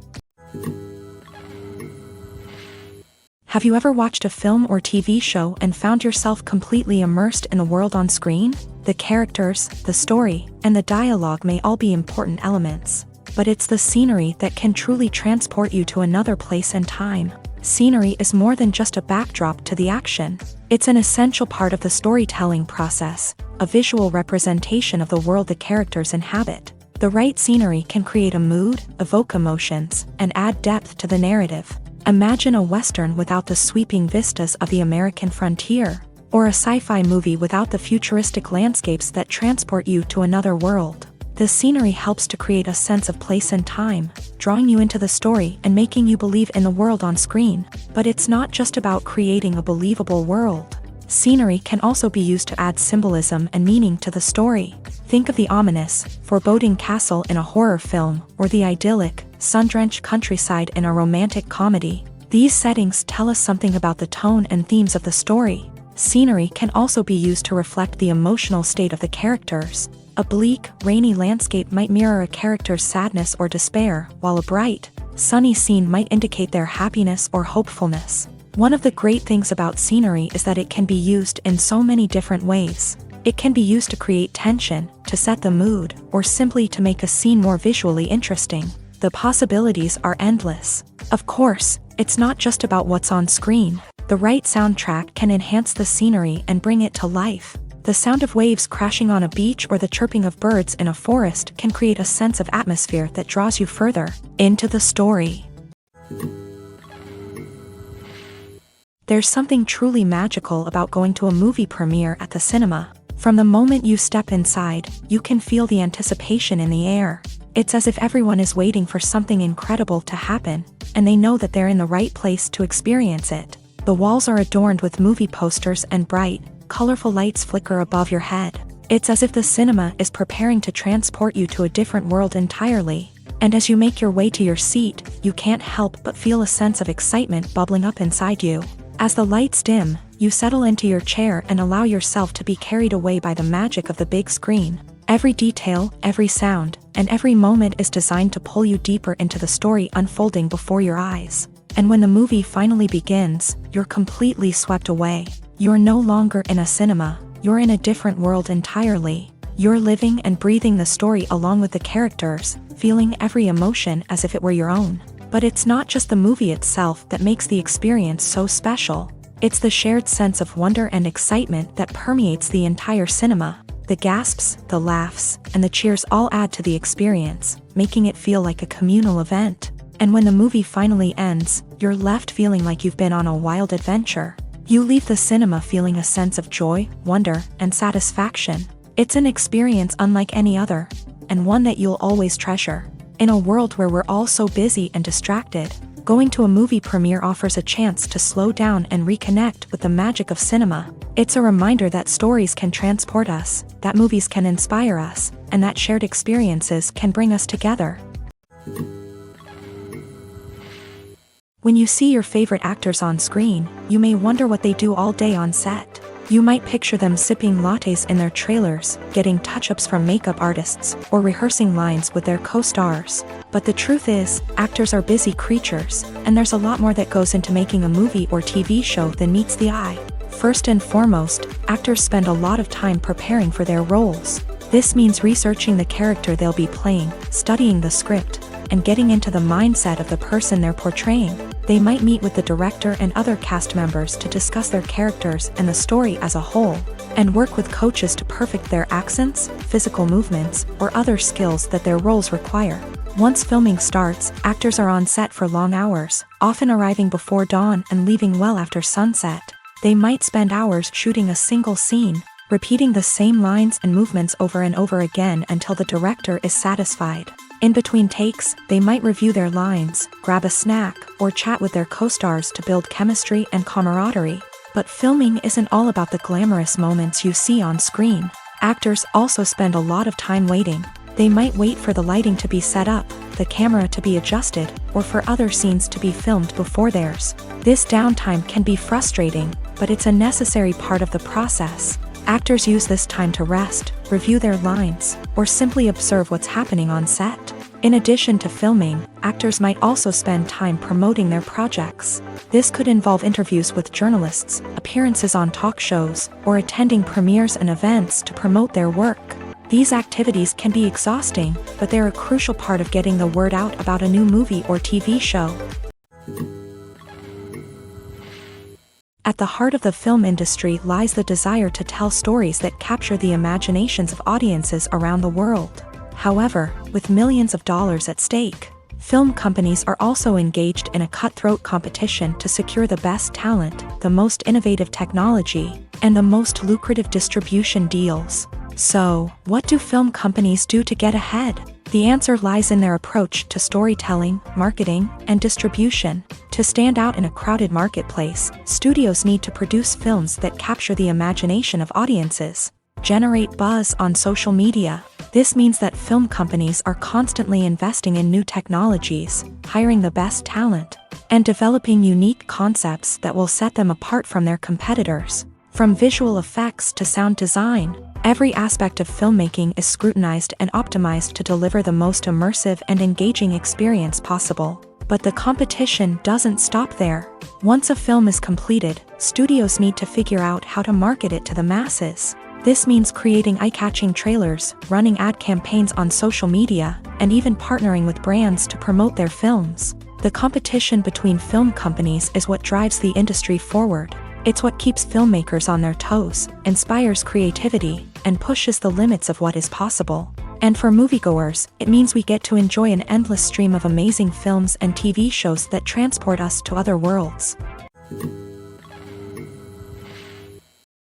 Have you ever watched a film or TV show and found yourself completely immersed in the world on screen? The characters, the story, and the dialogue may all be important elements, but it's the scenery that can truly transport you to another place and time. Scenery is more than just a backdrop to the action. It's an essential part of the storytelling process, a visual representation of the world the characters inhabit. The right scenery can create a mood, evoke emotions, and add depth to the narrative. Imagine a Western without the sweeping vistas of the American frontier, or a sci-fi movie without the futuristic landscapes that transport you to another world. The scenery helps to create a sense of place and time, drawing you into the story and making you believe in the world on screen. But it's not just about creating a believable world. Scenery can also be used to add symbolism and meaning to the story. Think of the ominous, foreboding castle in a horror film, or the idyllic, sun-drenched countryside in a romantic comedy. These settings tell us something about the tone and themes of the story. Scenery can also be used to reflect the emotional state of the characters. A bleak, rainy landscape might mirror a character's sadness or despair, while a bright, sunny scene might indicate their happiness or hopefulness. One of the great things about scenery is that it can be used in so many different ways. It can be used to create tension, to set the mood, or simply to make a scene more visually interesting. The possibilities are endless. Of course, it's not just about what's on screen. The right soundtrack can enhance the scenery and bring it to life. The sound of waves crashing on a beach or the chirping of birds in a forest can create a sense of atmosphere that draws you further into the story. There's something truly magical about going to a movie premiere at the cinema. From the moment you step inside, you can feel the anticipation in the air. It's as if everyone is waiting for something incredible to happen, and they know that they're in the right place to experience it. The walls are adorned with movie posters and bright, colorful lights flicker above your head. It's as if the cinema is preparing to transport you to a different world entirely. And as you make your way to your seat, you can't help but feel a sense of excitement bubbling up inside you. As the lights dim, you settle into your chair and allow yourself to be carried away by the magic of the big screen. Every detail, every sound, and every moment is designed to pull you deeper into the story unfolding before your eyes. And when the movie finally begins, you're completely swept away. You're no longer in a cinema, you're in a different world entirely. You're living and breathing the story along with the characters, feeling every emotion as if it were your own. But it's not just the movie itself that makes the experience so special. It's the shared sense of wonder and excitement that permeates the entire cinema. The gasps, the laughs, and the cheers all add to the experience, making it feel like a communal event. And when the movie finally ends, you're left feeling like you've been on a wild adventure. You leave the cinema feeling a sense of joy, wonder, and satisfaction. It's an experience unlike any other, and one that you'll always treasure. In a world where we're all so busy and distracted, going to a movie premiere offers a chance to slow down and reconnect with the magic of cinema. It's a reminder that stories can transport us, that movies can inspire us, and that shared experiences can bring us together. When you see your favorite actors on screen, you may wonder what they do all day on set. You might picture them sipping lattes in their trailers, getting touch-ups from makeup artists, or rehearsing lines with their co-stars. But the truth is, actors are busy creatures, and there's a lot more that goes into making a movie or TV show than meets the eye. First and foremost, actors spend a lot of time preparing for their roles. This means researching the character they'll be playing, studying the script, and getting into the mindset of the person they're portraying. They might meet with the director and other cast members to discuss their characters and the story as a whole, and work with coaches to perfect their accents, physical movements, or other skills that their roles require. Once filming starts, actors are on set for long hours, often arriving before dawn and leaving well after sunset. They might spend hours shooting a single scene, repeating the same lines and movements over and over again until the director is satisfied. In between takes, they might review their lines, grab a snack, or chat with their co-stars to build chemistry and camaraderie. But filming isn't all about the glamorous moments you see on screen. Actors also spend a lot of time waiting. They might wait for the lighting to be set up, the camera to be adjusted, or for other scenes to be filmed before theirs. This downtime can be frustrating, but it's a necessary part of the process. Actors use this time to rest, review their lines, or simply observe what's happening on set. In addition to filming, actors might also spend time promoting their projects. This could involve interviews with journalists, appearances on talk shows, or attending premieres and events to promote their work. These activities can be exhausting, but they're a crucial part of getting the word out about a new movie or TV show. At the heart of the film industry lies the desire to tell stories that capture the imaginations of audiences around the world. However, with millions of dollars at stake, film companies are also engaged in a cutthroat competition to secure the best talent, the most innovative technology, and the most lucrative distribution deals. So, what do film companies do to get ahead? The answer lies in their approach to storytelling, marketing, and distribution. To stand out in a crowded marketplace, studios need to produce films that capture the imagination of audiences, generate buzz on social media. This means that film companies are constantly investing in new technologies, hiring the best talent, and developing unique concepts that will set them apart from their competitors. From visual effects to sound design, every aspect of filmmaking is scrutinized and optimized to deliver the most immersive and engaging experience possible. But the competition doesn't stop there. Once a film is completed, studios need to figure out how to market it to the masses. This means creating eye-catching trailers, running ad campaigns on social media, and even partnering with brands to promote their films. The competition between film companies is what drives the industry forward. It's what keeps filmmakers on their toes, inspires creativity, and pushes the limits of what is possible. And for moviegoers, it means we get to enjoy an endless stream of amazing films and TV shows that transport us to other worlds.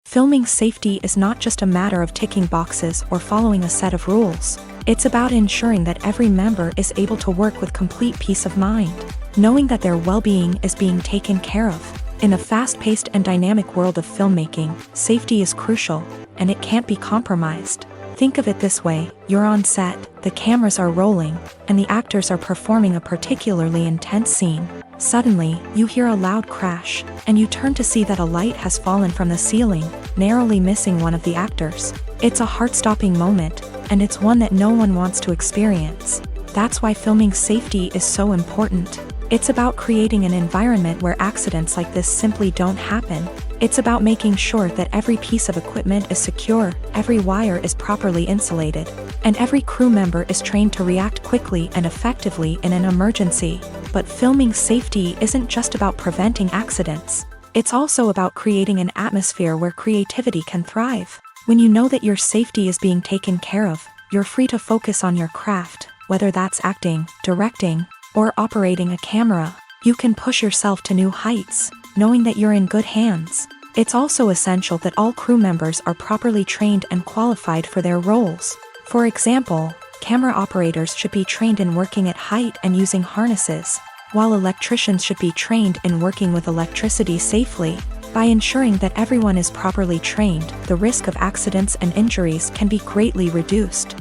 Filming safety is not just a matter of ticking boxes or following a set of rules. It's about ensuring that every member is able to work with complete peace of mind, knowing that their well-being is being taken care of. In the fast-paced and dynamic world of filmmaking, safety is crucial, and it can't be compromised. Think of it this way: you're on set, the cameras are rolling, and the actors are performing a particularly intense scene. Suddenly, you hear a loud crash, and you turn to see that a light has fallen from the ceiling, narrowly missing one of the actors. It's a heart-stopping moment, and it's one that no one wants to experience. That's why filming safety is so important. It's about creating an environment where accidents like this simply don't happen. It's about making sure that every piece of equipment is secure, every wire is properly insulated, and every crew member is trained to react quickly and effectively in an emergency. But filming safety isn't just about preventing accidents. It's also about creating an atmosphere where creativity can thrive. When you know that your safety is being taken care of, you're free to focus on your craft, whether that's acting, directing, or operating a camera. You can push yourself to new heights, knowing that you're in good hands. It's also essential that all crew members are properly trained and qualified for their roles. For example, camera operators should be trained in working at height and using harnesses, while electricians should be trained in working with electricity safely. By ensuring that everyone is properly trained, the risk of accidents and injuries can be greatly reduced.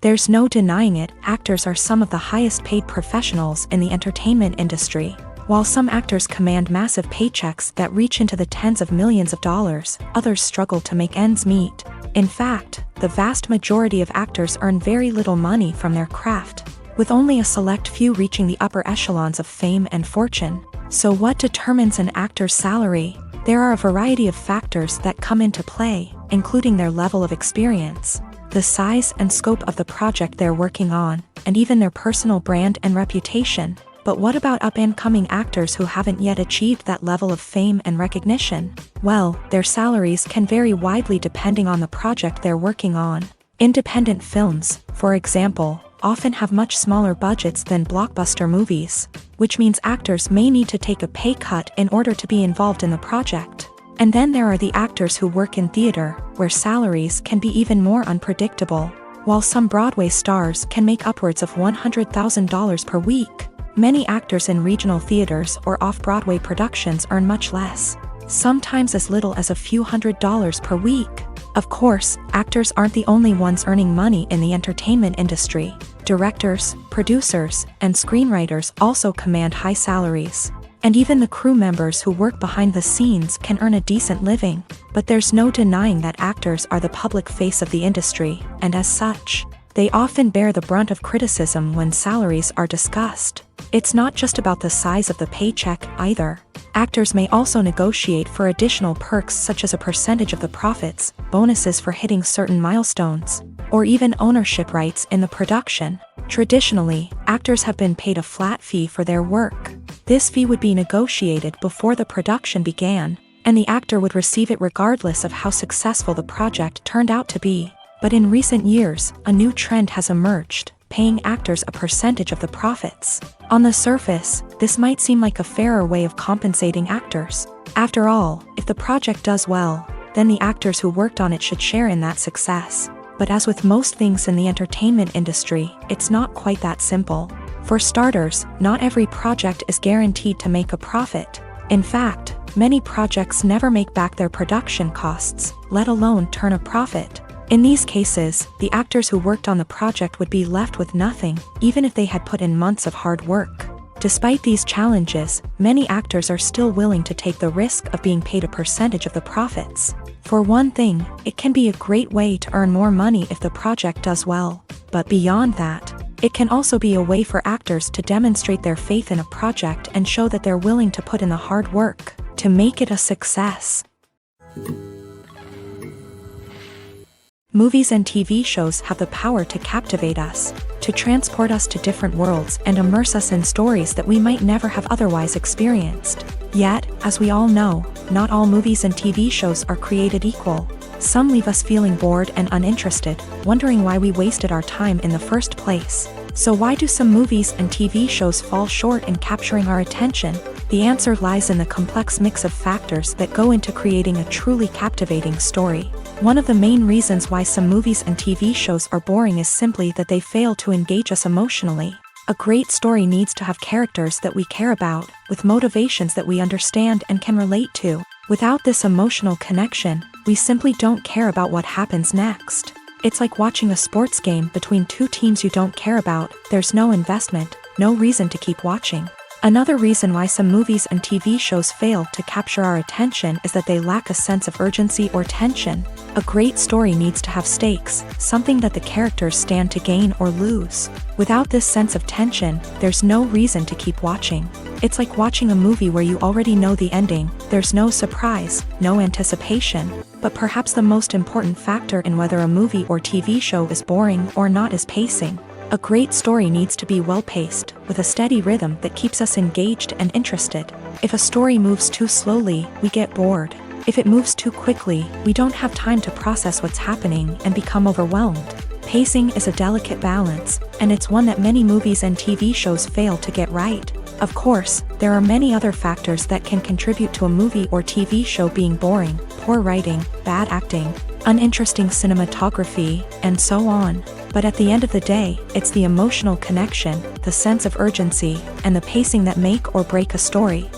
There's no denying it, actors are some of the highest paid professionals in the entertainment industry. While some actors command massive paychecks that reach into the tens of millions of dollars, others struggle to make ends meet. In fact, the vast majority of actors earn very little money from their craft, with only a select few reaching the upper echelons of fame and fortune. So what determines an actor's salary? There are a variety of factors that come into play, including their level of experience, the size and scope of the project they're working on, and even their personal brand and reputation. But what about up-and-coming actors who haven't yet achieved that level of fame and recognition? Well, their salaries can vary widely depending on the project they're working on. Independent films, for example, often have much smaller budgets than blockbuster movies, which means actors may need to take a pay cut in order to be involved in the project. And then there are the actors who work in theater, where salaries can be even more unpredictable. While some Broadway stars can make upwards of $100,000 per week, many actors in regional theaters or off-Broadway productions earn much less, sometimes as little as a few $100s per week. Of course, actors aren't the only ones earning money in the entertainment industry. Directors, producers, and screenwriters also command high salaries. And even the crew members who work behind the scenes can earn a decent living. But there's no denying that actors are the public face of the industry, and as such, they often bear the brunt of criticism when salaries are discussed. It's not just about the size of the paycheck, either. Actors may also negotiate for additional perks such as a percentage of the profits, bonuses for hitting certain milestones, or even ownership rights in the production. Traditionally, actors have been paid a flat fee for their work. This fee would be negotiated before the production began, and the actor would receive it regardless of how successful the project turned out to be. But in recent years, a new trend has emerged, paying actors a percentage of the profits. On the surface, this might seem like a fairer way of compensating actors. After all, if the project does well, then the actors who worked on it should share in that success. But as with most things in the entertainment industry, it's not quite that simple. For starters, not every project is guaranteed to make a profit. In fact, many projects never make back their production costs, let alone turn a profit. In these cases, the actors who worked on the project would be left with nothing, even if they had put in months of hard work. Despite these challenges, many actors are still willing to take the risk of being paid a percentage of the profits. For one thing, it can be a great way to earn more money if the project does well. But beyond that, it can also be a way for actors to demonstrate their faith in a project and show that they're willing to put in the hard work to make it a success. Movies and TV shows have the power to captivate us, to transport us to different worlds and immerse us in stories that we might never have otherwise experienced. Yet, as we all know, not all movies and TV shows are created equal. Some leave us feeling bored and uninterested, wondering why we wasted our time in the first place. So why do some movies and TV shows fall short in capturing our attention? The answer lies in the complex mix of factors that go into creating a truly captivating story. One of the main reasons why some movies and TV shows are boring is simply that they fail to engage us emotionally. A great story needs to have characters that we care about, with motivations that we understand and can relate to. Without this emotional connection, we simply don't care about what happens next. It's like watching a sports game between two teams you don't care about. There's no investment, no reason to keep watching. Another reason why some movies and TV shows fail to capture our attention is that they lack a sense of urgency or tension. A great story needs to have stakes, something that the characters stand to gain or lose. Without this sense of tension, there's no reason to keep watching. It's like watching a movie where you already know the ending. There's no surprise, no anticipation. But perhaps the most important factor in whether a movie or TV show is boring or not is pacing. A great story needs to be well-paced, with a steady rhythm that keeps us engaged and interested. If a story moves too slowly, we get bored. If it moves too quickly, we don't have time to process what's happening and become overwhelmed. Pacing is a delicate balance, and it's one that many movies and TV shows fail to get right. Of course, there are many other factors that can contribute to a movie or TV show being boring: poor writing, bad acting, uninteresting cinematography, and so on. But at the end of the day, it's the emotional connection, the sense of urgency, and the pacing that make or break a story.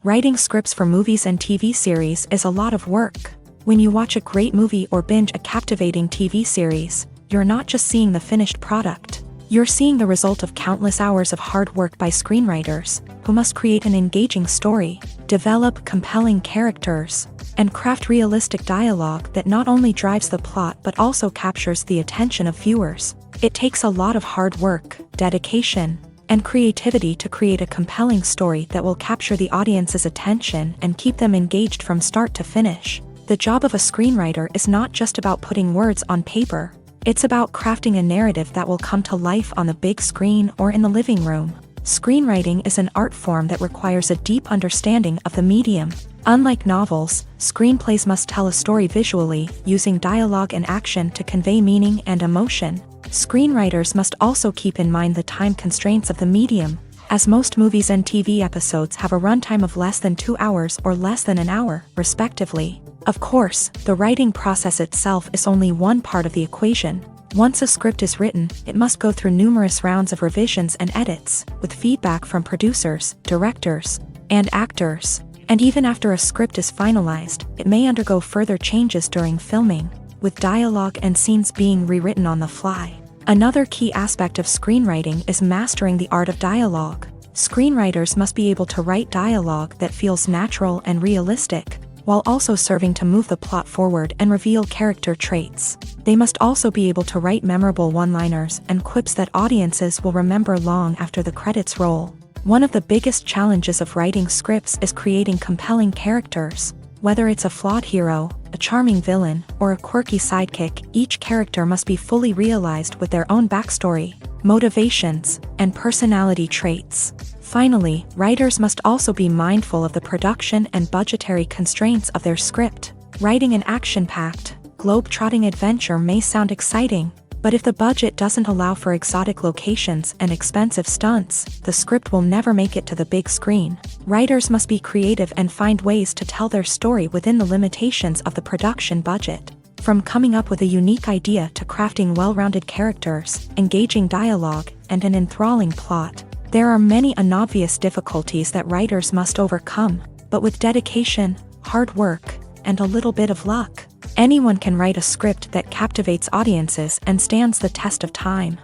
Writing scripts for movies and TV series is a lot of work. When you watch a great movie or binge a captivating TV series, you're not just seeing the finished product. You're seeing the result of countless hours of hard work by screenwriters, who must create an engaging story, develop compelling characters, and craft realistic dialogue that not only drives the plot but also captures the attention of viewers. It takes a lot of hard work, dedication, and creativity to create a compelling story that will capture the audience's attention and keep them engaged from start to finish. The job of a screenwriter is not just about putting words on paper. It's about crafting a narrative that will come to life on the big screen or in the living room. Screenwriting is an art form that requires a deep understanding of the medium. Unlike novels, screenplays must tell a story visually, using dialogue and action to convey meaning and emotion. Screenwriters must also keep in mind the time constraints of the medium, as most movies and TV episodes have a runtime of less than 2 hours or less than an hour, respectively. Of course, the writing process itself is only one part of the equation. Once a script is written, it must go through numerous rounds of revisions and edits, with feedback from producers, directors, and actors. And even after a script is finalized, it may undergo further changes during filming, with dialogue and scenes being rewritten on the fly. Another key aspect of screenwriting is mastering the art of dialogue. Screenwriters must be able to write dialogue that feels natural and realistic, while also serving to move the plot forward and reveal character traits. They must also be able to write memorable one-liners and quips that audiences will remember long after the credits roll. One of the biggest challenges of writing scripts is creating compelling characters. Whether it's a flawed hero, a charming villain, or a quirky sidekick, each character must be fully realized with their own backstory, motivations, and personality traits. Finally, writers must also be mindful of the production and budgetary constraints of their script. Writing an action-packed, globe-trotting adventure may sound exciting, But if the budget doesn't allow for exotic locations and expensive stunts, the script will never make it to the big screen. Writers must be creative and find ways to tell their story within the limitations of the production budget. From coming up with a unique idea to crafting well-rounded characters, engaging dialogue, and an enthralling plot, there are many unobvious difficulties that writers must overcome, but with dedication, hard work, and a little bit of luck, anyone can write a script that captivates audiences and stands the test of time.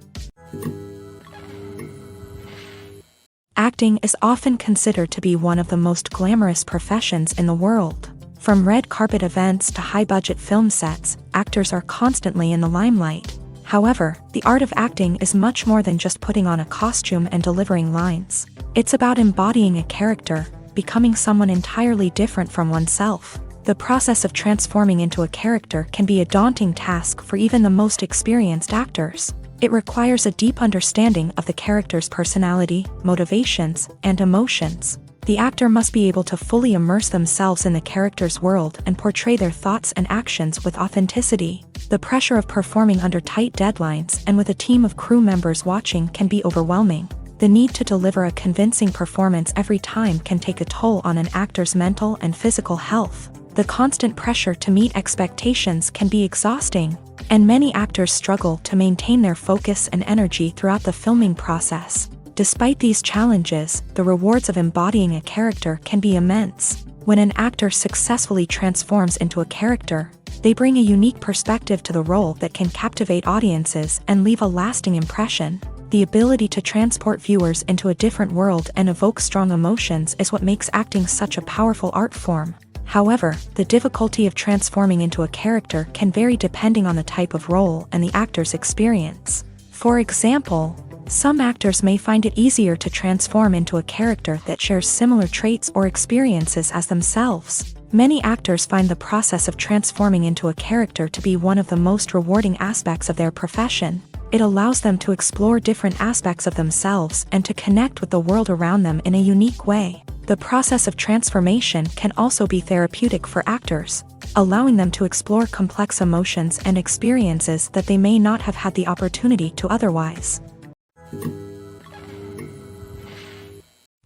Acting is often considered to be one of the most glamorous professions in the world. From red carpet events to high-budget film sets, actors are constantly in the limelight. However, the art of acting is much more than just putting on a costume and delivering lines. It's about embodying a character, becoming someone entirely different from oneself. The process of transforming into a character can be a daunting task for even the most experienced actors. It requires a deep understanding of the character's personality, motivations, and emotions. The actor must be able to fully immerse themselves in the character's world and portray their thoughts and actions with authenticity. The pressure of performing under tight deadlines and with a team of crew members watching can be overwhelming. The need to deliver a convincing performance every time can take a toll on an actor's mental and physical health. The constant pressure to meet expectations can be exhausting, and many actors struggle to maintain their focus and energy throughout the filming process. Despite these challenges, the rewards of embodying a character can be immense. When an actor successfully transforms into a character, they bring a unique perspective to the role that can captivate audiences and leave a lasting impression. The ability to transport viewers into a different world and evoke strong emotions is what makes acting such a powerful art form. However, the difficulty of transforming into a character can vary depending on the type of role and the actor's experience. For example, some actors may find it easier to transform into a character that shares similar traits or experiences as themselves. Many actors find the process of transforming into a character to be one of the most rewarding aspects of their profession. It allows them to explore different aspects of themselves and to connect with the world around them in a unique way. The process of transformation can also be therapeutic for actors, allowing them to explore complex emotions and experiences that they may not have had the opportunity to otherwise.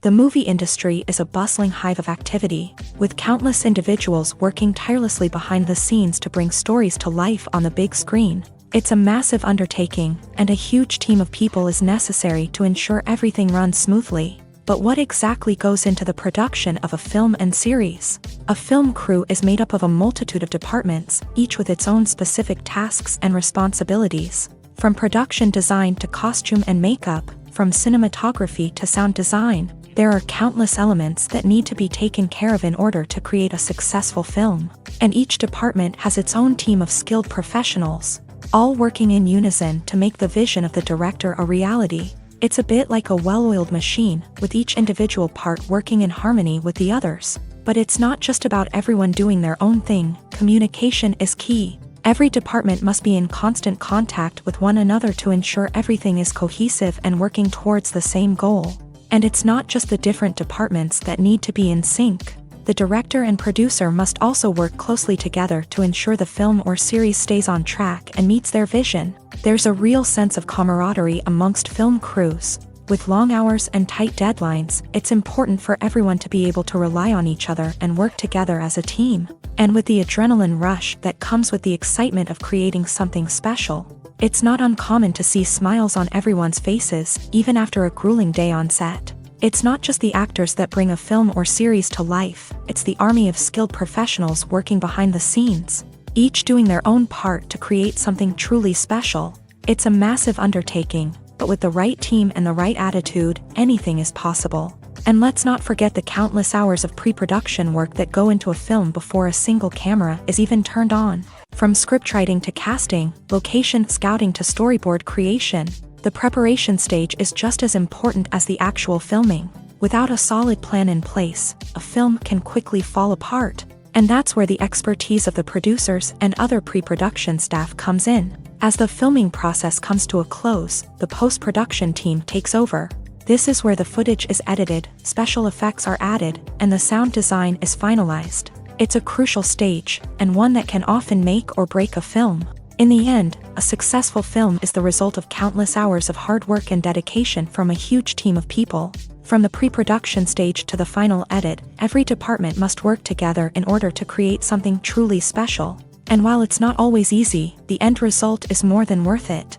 The movie industry is a bustling hive of activity, with countless individuals working tirelessly behind the scenes to bring stories to life on the big screen. It's a massive undertaking, and a huge team of people is necessary to ensure everything runs smoothly. But what exactly goes into the production of a film and series? A film crew is made up of a multitude of departments, each with its own specific tasks and responsibilities. From production design to costume and makeup, from cinematography to sound design, there are countless elements that need to be taken care of in order to create a successful film. And each department has its own team of skilled professionals, all working in unison to make the vision of the director a reality. It's a bit like a well-oiled machine, with each individual part working in harmony with the others. But it's not just about everyone doing their own thing. Communication is key. Every department must be in constant contact with one another to ensure everything is cohesive and working towards the same goal. And it's not just the different departments that need to be in sync. The director and producer must also work closely together to ensure the film or series stays on track and meets their vision. There's a real sense of camaraderie amongst film crews. With long hours and tight deadlines, it's important for everyone to be able to rely on each other and work together as a team. And with the adrenaline rush that comes with the excitement of creating something special, it's not uncommon to see smiles on everyone's faces, even after a grueling day on set. It's not just the actors that bring a film or series to life, it's the army of skilled professionals working behind the scenes, each doing their own part to create something truly special. It's a massive undertaking, but with the right team and the right attitude, anything is possible. And let's not forget the countless hours of pre-production work that go into a film before a single camera is even turned on. From scriptwriting to casting, location scouting to storyboard creation, the preparation stage is just as important as the actual filming. Without a solid plan in place, a film can quickly fall apart. And that's where the expertise of the producers and other pre-production staff comes in. As the filming process comes to a close, the post-production team takes over. This is where the footage is edited, special effects are added, and the sound design is finalized. It's a crucial stage, and one that can often make or break a film. In the end, a successful film is the result of countless hours of hard work and dedication from a huge team of people. From the pre-production stage to the final edit, every department must work together in order to create something truly special. And while it's not always easy, the end result is more than worth it.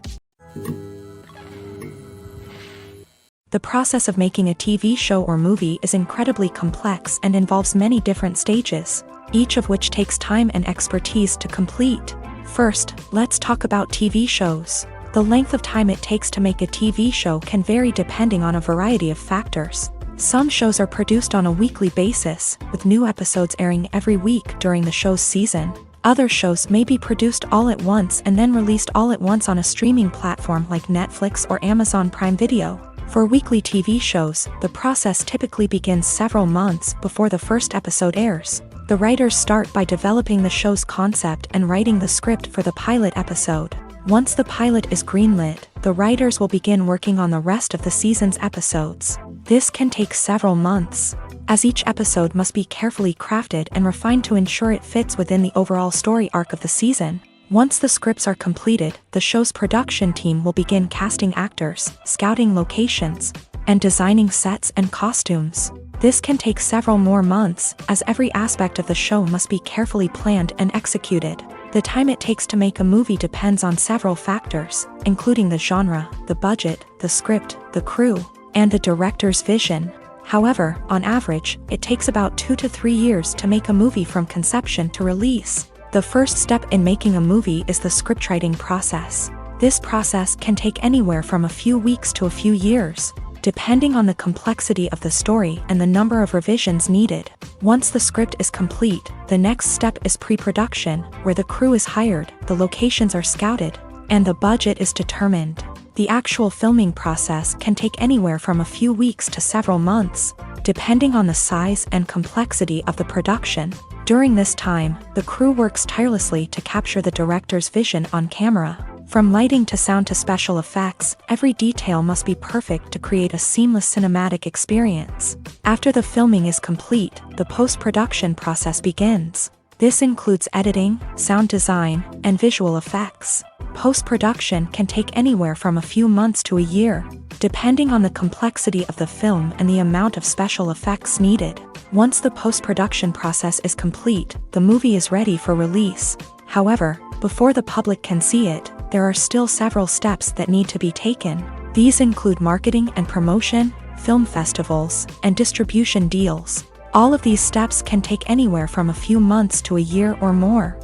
The process of making a TV show or movie is incredibly complex and involves many different stages, each of which takes time and expertise to complete. First, let's talk about TV shows. The length of time it takes to make a TV show can vary depending on a variety of factors. Some shows are produced on a weekly basis, with new episodes airing every week during the show's season. Other shows may be produced all at once and then released all at once on a streaming platform like Netflix or Amazon Prime Video. For weekly TV shows, the process typically begins several months before the first episode airs. The writers start by developing the show's concept and writing the script for the pilot episode. Once the pilot is greenlit, the writers will begin working on the rest of the season's episodes. This can take several months, as each episode must be carefully crafted and refined to ensure it fits within the overall story arc of the season. Once the scripts are completed, the show's production team will begin casting actors, scouting locations, and designing sets and costumes. This can take several more months, as every aspect of the show must be carefully planned and executed. The time it takes to make a movie depends on several factors, including the genre, the budget, the script, the crew, and the director's vision. However, on average, it takes about 2 to 3 years to make a movie from conception to release. The first step in making a movie is the scriptwriting process. This process can take anywhere from a few weeks to a few years, depending on the complexity of the story and the number of revisions needed. Once the script is complete, the next step is pre-production, where the crew is hired, the locations are scouted, and the budget is determined. The actual filming process can take anywhere from a few weeks to several months, depending on the size and complexity of the production. During this time, the crew works tirelessly to capture the director's vision on camera. From lighting to sound to special effects, every detail must be perfect to create a seamless cinematic experience. After the filming is complete, the post-production process begins. This includes editing, sound design, and visual effects. Post-production can take anywhere from a few months to a year, depending on the complexity of the film and the amount of special effects needed. Once the post-production process is complete, the movie is ready for release. However, before the public can see it, there are still several steps that need to be taken. These include marketing and promotion, film festivals, and distribution deals. All of these steps can take anywhere from a few months to a year or more.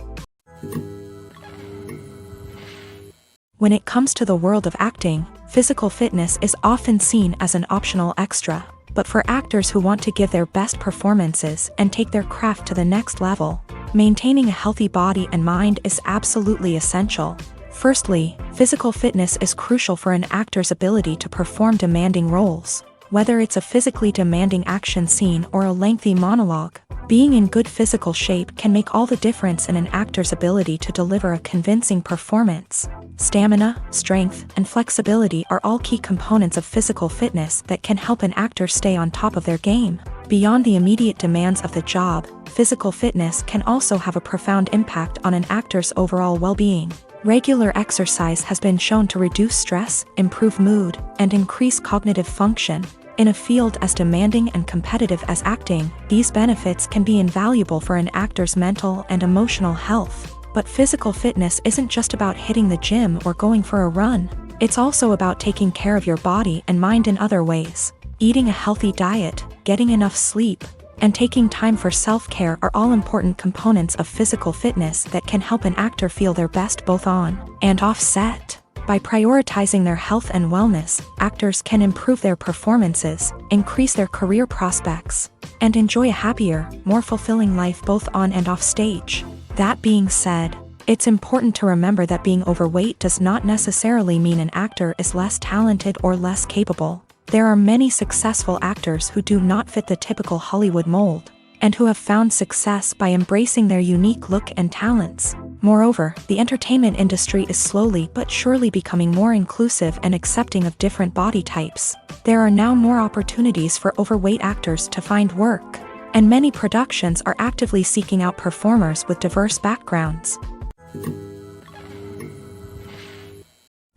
When it comes to the world of acting, physical fitness is often seen as an optional extra. But for actors who want to give their best performances and take their craft to the next level, maintaining a healthy body and mind is absolutely essential. Firstly, physical fitness is crucial for an actor's ability to perform demanding roles. Whether it's a physically demanding action scene or a lengthy monologue, being in good physical shape can make all the difference in an actor's ability to deliver a convincing performance. Stamina, strength, and flexibility are all key components of physical fitness that can help an actor stay on top of their game. Beyond the immediate demands of the job, physical fitness can also have a profound impact on an actor's overall well-being. Regular exercise has been shown to reduce stress, improve mood, and increase cognitive function. In a field as demanding and competitive as acting, these benefits can be invaluable for an actor's mental and emotional health. But physical fitness isn't just about hitting the gym or going for a run. It's also about taking care of your body and mind in other ways. Eating a healthy diet, getting enough sleep, and taking time for self-care are all important components of physical fitness that can help an actor feel their best both on and off set. By prioritizing their health and wellness, actors can improve their performances, increase their career prospects, and enjoy a happier, more fulfilling life both on and off stage. That being said, it's important to remember that being overweight does not necessarily mean an actor is less talented or less capable. There are many successful actors who do not fit the typical Hollywood mold, and who have found success by embracing their unique look and talents. Moreover, the entertainment industry is slowly but surely becoming more inclusive and accepting of different body types. There are now more opportunities for overweight actors to find work, and many productions are actively seeking out performers with diverse backgrounds.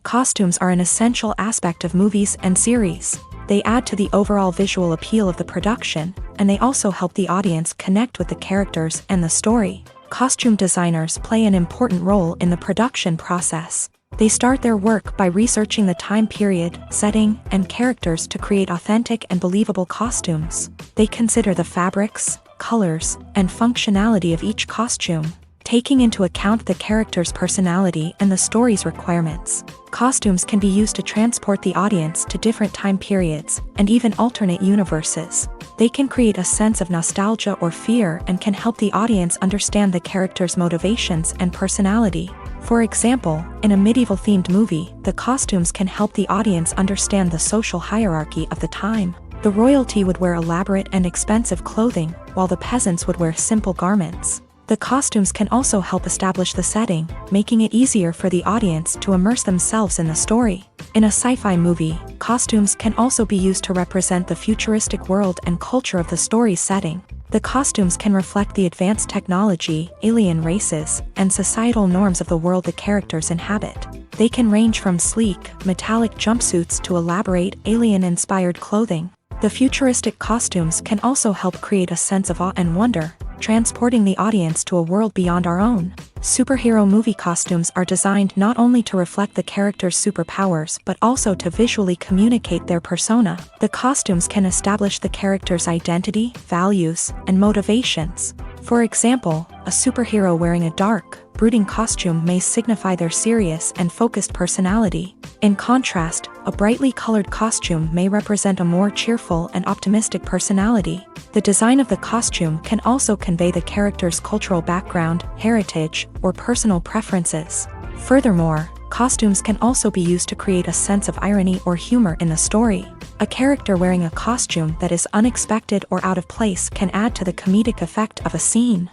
Costumes are an essential aspect of movies and series. They add to the overall visual appeal of the production, and they also help the audience connect with the characters and the story. Costume designers play an important role in the production process. They start their work by researching the time period, setting, and characters to create authentic and believable costumes. They consider the fabrics, colors, and functionality of each costume, taking into account the character's personality and the story's requirements. Costumes can be used to transport the audience to different time periods and even alternate universes. They can create a sense of nostalgia or fear and can help the audience understand the character's motivations and personality. For example, in a medieval-themed movie, the costumes can help the audience understand the social hierarchy of the time. The royalty would wear elaborate and expensive clothing, while the peasants would wear simple garments. The costumes can also help establish the setting, making it easier for the audience to immerse themselves in the story. In a sci-fi movie, costumes can also be used to represent the futuristic world and culture of the story's setting. The costumes can reflect the advanced technology, alien races, and societal norms of the world the characters inhabit. They can range from sleek, metallic jumpsuits to elaborate, alien-inspired clothing. The futuristic costumes can also help create a sense of awe and wonder, transporting the audience to a world beyond our own. Superhero movie costumes are designed not only to reflect the character's superpowers but also to visually communicate their persona. The costumes can establish the character's identity, values, and motivations. For example, a superhero wearing a dark, brooding costume may signify their serious and focused personality. In contrast, a brightly colored costume may represent a more cheerful and optimistic personality. The design of the costume can also convey the character's cultural background, heritage, or personal preferences. Furthermore, costumes can also be used to create a sense of irony or humor in the story. A character wearing a costume that is unexpected or out of place can add to the comedic effect of a scene.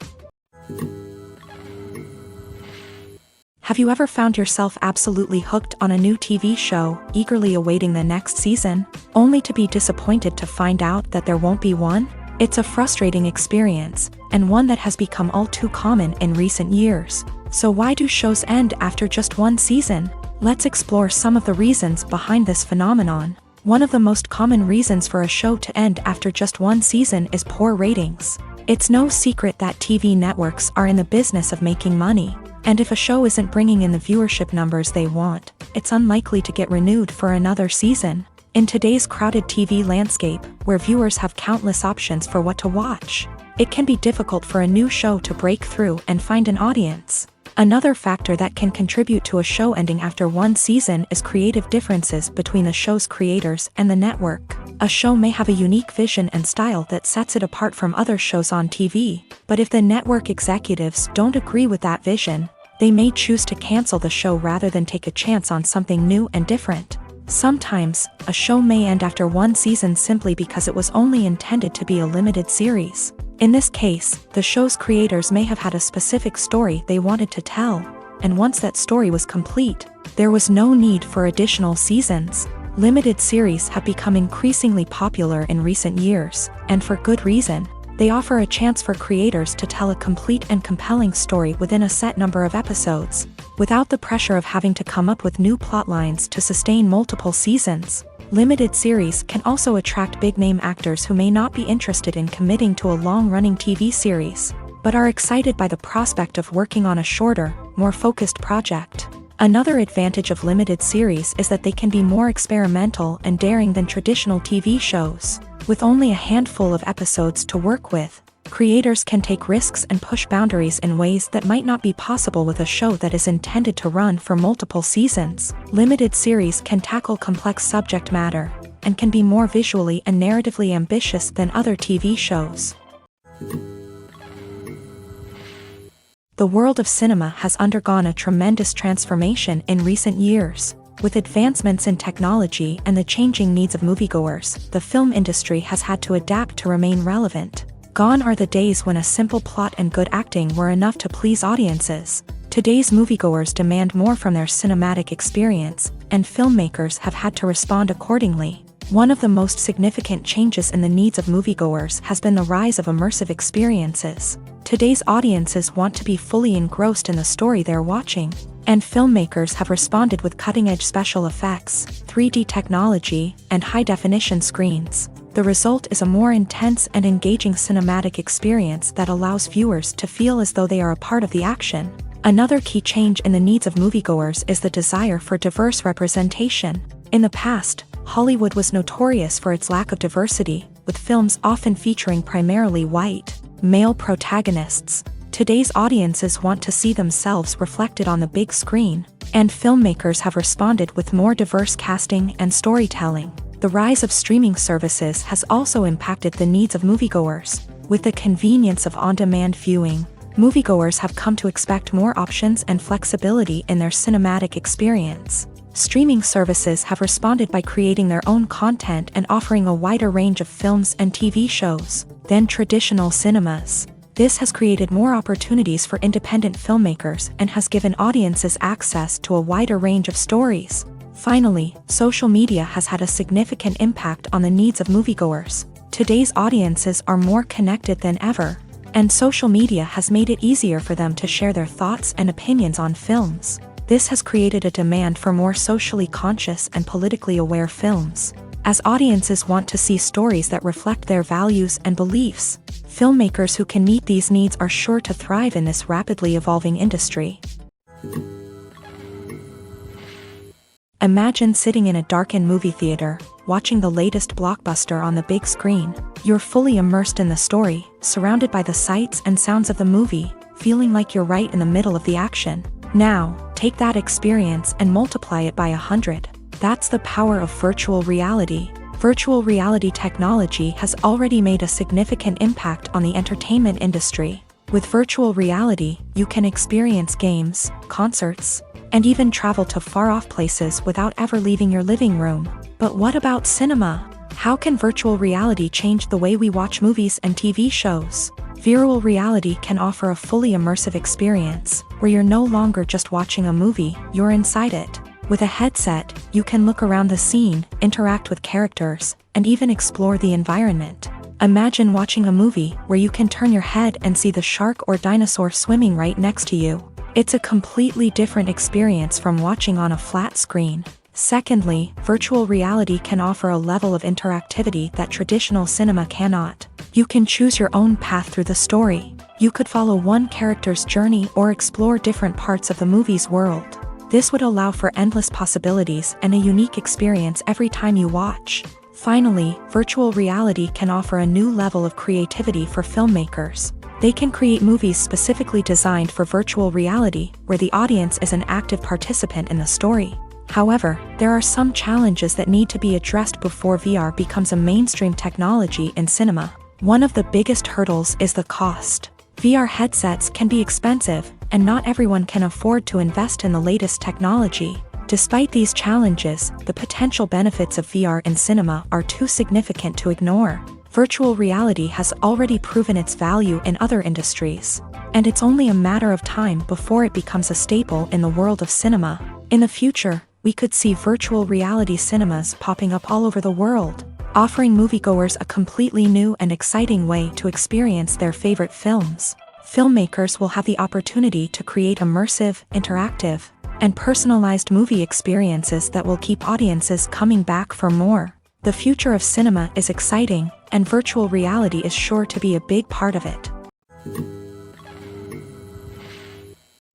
Have you ever found yourself absolutely hooked on a new TV show, eagerly awaiting the next season, only to be disappointed to find out that there won't be one? It's a frustrating experience, and one that has become all too common in recent years. So why do shows end after just one season? Let's explore some of the reasons behind this phenomenon. One of the most common reasons for a show to end after just one season is poor ratings. It's no secret that TV networks are in the business of making money. And if a show isn't bringing in the viewership numbers they want, it's unlikely to get renewed for another season. In today's crowded TV landscape, where viewers have countless options for what to watch, it can be difficult for a new show to break through and find an audience. Another factor that can contribute to a show ending after one season is creative differences between the show's creators and the network. A show may have a unique vision and style that sets it apart from other shows on TV, but if the network executives don't agree with that vision, they may choose to cancel the show rather than take a chance on something new and different. Sometimes, a show may end after one season simply because it was only intended to be a limited series. In this case, the show's creators may have had a specific story they wanted to tell, and once that story was complete, there was no need for additional seasons. Limited series have become increasingly popular in recent years, and for good reason. They offer a chance for creators to tell a complete and compelling story within a set number of episodes, without the pressure of having to come up with new plotlines to sustain multiple seasons. Limited series can also attract big-name actors who may not be interested in committing to a long-running TV series, but are excited by the prospect of working on a shorter, more focused project. Another advantage of limited series is that they can be more experimental and daring than traditional TV shows. With only a handful of episodes to work with, creators can take risks and push boundaries in ways that might not be possible with a show that is intended to run for multiple seasons. Limited series can tackle complex subject matter, and can be more visually and narratively ambitious than other TV shows. The world of cinema has undergone a tremendous transformation in recent years. With advancements in technology and the changing needs of moviegoers, the film industry has had to adapt to remain relevant. Gone are the days when a simple plot and good acting were enough to please audiences. Today's moviegoers demand more from their cinematic experience, and filmmakers have had to respond accordingly. One of the most significant changes in the needs of moviegoers has been the rise of immersive experiences. Today's audiences want to be fully engrossed in the story they're watching. And filmmakers have responded with cutting-edge special effects, 3D technology, and high-definition screens. The result is a more intense and engaging cinematic experience that allows viewers to feel as though they are a part of the action. Another key change in the needs of moviegoers is the desire for diverse representation. In the past, Hollywood was notorious for its lack of diversity, with films often featuring primarily white, male protagonists. Today's audiences want to see themselves reflected on the big screen, and filmmakers have responded with more diverse casting and storytelling. The rise of streaming services has also impacted the needs of moviegoers. With the convenience of on-demand viewing, moviegoers have come to expect more options and flexibility in their cinematic experience. Streaming services have responded by creating their own content and offering a wider range of films and TV shows than traditional cinemas. This has created more opportunities for independent filmmakers and has given audiences access to a wider range of stories. Finally, social media has had a significant impact on the needs of moviegoers. Today's audiences are more connected than ever, and social media has made it easier for them to share their thoughts and opinions on films. This has created a demand for more socially conscious and politically aware films. As audiences want to see stories that reflect their values and beliefs, filmmakers who can meet these needs are sure to thrive in this rapidly evolving industry. Imagine sitting in a darkened movie theater, watching the latest blockbuster on the big screen. You're fully immersed in the story, surrounded by the sights and sounds of the movie, feeling like you're right in the middle of the action. Now, take that experience and multiply it by 100. That's the power of virtual reality. Virtual reality technology has already made a significant impact on the entertainment industry. With virtual reality, you can experience games, concerts, and even travel to far-off places without ever leaving your living room. But what about cinema? How can virtual reality change the way we watch movies and TV shows? Virtual reality can offer a fully immersive experience, where you're no longer just watching a movie, you're inside it. With a headset, you can look around the scene, interact with characters, and even explore the environment. Imagine watching a movie where you can turn your head and see the shark or dinosaur swimming right next to you. It's a completely different experience from watching on a flat screen. Secondly, virtual reality can offer a level of interactivity that traditional cinema cannot. You can choose your own path through the story. You could follow one character's journey or explore different parts of the movie's world. This would allow for endless possibilities and a unique experience every time you watch. Finally, virtual reality can offer a new level of creativity for filmmakers. They can create movies specifically designed for virtual reality, where the audience is an active participant in the story. However, there are some challenges that need to be addressed before VR becomes a mainstream technology in cinema. One of the biggest hurdles is the cost. VR headsets can be expensive, and not everyone can afford to invest in the latest technology. Despite these challenges, the potential benefits of VR in cinema are too significant to ignore. Virtual reality has already proven its value in other industries, and it's only a matter of time before it becomes a staple in the world of cinema. In the future, we could see virtual reality cinemas popping up all over the world, offering moviegoers a completely new and exciting way to experience their favorite films. Filmmakers will have the opportunity to create immersive, interactive, and personalized movie experiences that will keep audiences coming back for more. The future of cinema is exciting, and virtual reality is sure to be a big part of it.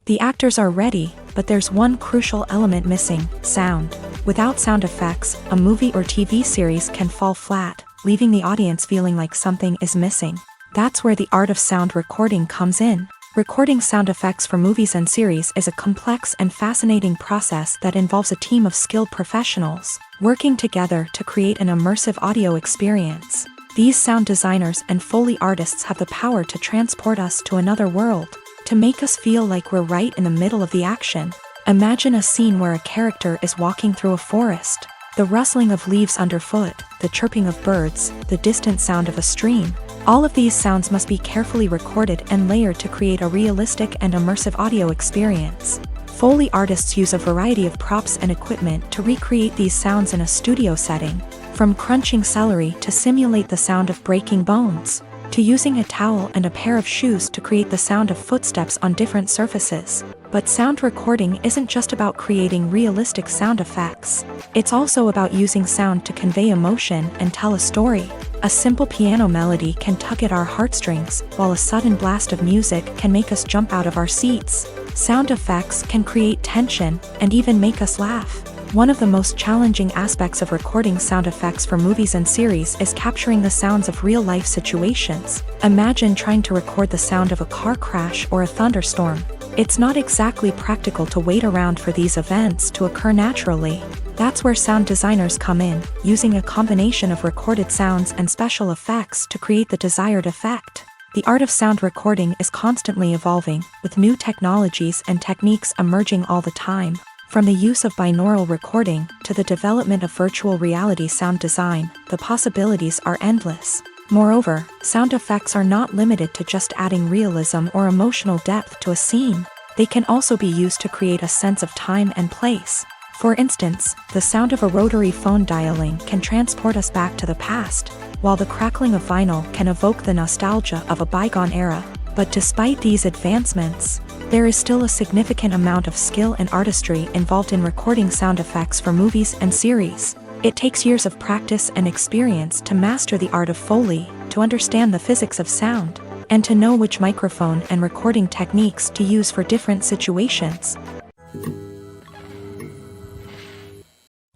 The actors are ready, but there's one crucial element missing: sound. Without sound effects, a movie or TV series can fall flat, leaving the audience feeling like something is missing. That's where the art of sound recording comes in. Recording sound effects for movies and series is a complex and fascinating process that involves a team of skilled professionals working together to create an immersive audio experience. These sound designers and Foley artists have the power to transport us to another world, to make us feel like we're right in the middle of the action. Imagine a scene where a character is walking through a forest. The rustling of leaves underfoot, the chirping of birds, the distant sound of a stream. All of these sounds must be carefully recorded and layered to create a realistic and immersive audio experience. Foley artists use a variety of props and equipment to recreate these sounds in a studio setting, from crunching celery to simulate the sound of breaking bones, to using a towel and a pair of shoes to create the sound of footsteps on different surfaces. But sound recording isn't just about creating realistic sound effects. It's also about using sound to convey emotion and tell a story. A simple piano melody can tug at our heartstrings, while a sudden blast of music can make us jump out of our seats. Sound effects can create tension and even make us laugh. One of the most challenging aspects of recording sound effects for movies and series is capturing the sounds of real-life situations. Imagine trying to record the sound of a car crash or a thunderstorm. It's not exactly practical to wait around for these events to occur naturally. That's where sound designers come in, using a combination of recorded sounds and special effects to create the desired effect. The art of sound recording is constantly evolving, with new technologies and techniques emerging all the time. From the use of binaural recording to the development of virtual reality sound design, the possibilities are endless. Moreover, sound effects are not limited to just adding realism or emotional depth to a scene. They can also be used to create a sense of time and place. For instance, the sound of a rotary phone dialing can transport us back to the past, while the crackling of vinyl can evoke the nostalgia of a bygone era. But despite these advancements, there is still a significant amount of skill and artistry involved in recording sound effects for movies and series. It takes years of practice and experience to master the art of Foley, to understand the physics of sound, and to know which microphone and recording techniques to use for different situations.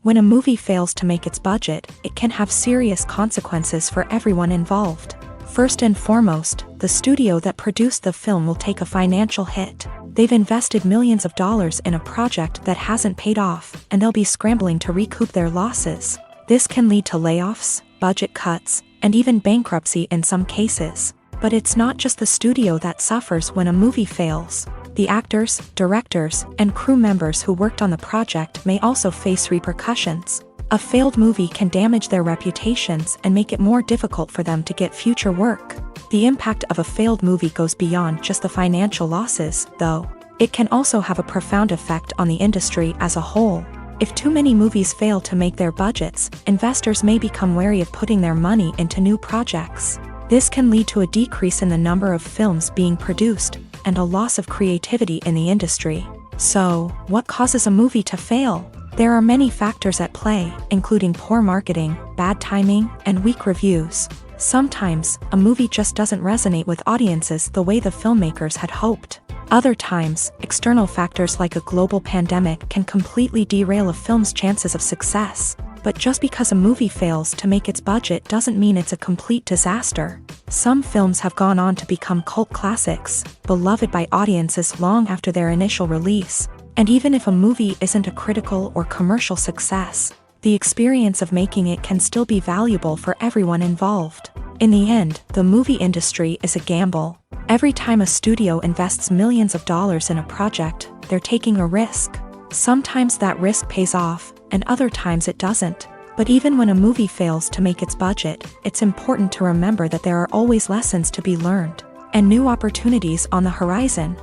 When a movie fails to make its budget, it can have serious consequences for everyone involved. First and foremost, the studio that produced the film will take a financial hit. They've invested millions of dollars in a project that hasn't paid off, and they'll be scrambling to recoup their losses. This can lead to layoffs, budget cuts, and even bankruptcy in some cases. But it's not just the studio that suffers when a movie fails. The actors, directors, and crew members who worked on the project may also face repercussions. A failed movie can damage their reputations and make it more difficult for them to get future work. The impact of a failed movie goes beyond just the financial losses, though. It can also have a profound effect on the industry as a whole. If too many movies fail to make their budgets, investors may become wary of putting their money into new projects. This can lead to a decrease in the number of films being produced, and a loss of creativity in the industry. So, what causes a movie to fail? There are many factors at play, including poor marketing, bad timing, and weak reviews. Sometimes, a movie just doesn't resonate with audiences the way the filmmakers had hoped. Other times, external factors like a global pandemic can completely derail a film's chances of success. But just because a movie fails to make its budget doesn't mean it's a complete disaster. Some films have gone on to become cult classics, beloved by audiences long after their initial release. And even if a movie isn't a critical or commercial success, the experience of making it can still be valuable for everyone involved. In the end, the movie industry is a gamble. Every time a studio invests millions of dollars in a project, they're taking a risk. Sometimes that risk pays off, and other times it doesn't. But even when a movie fails to make its budget, it's important to remember that there are always lessons to be learned, and new opportunities on the horizon.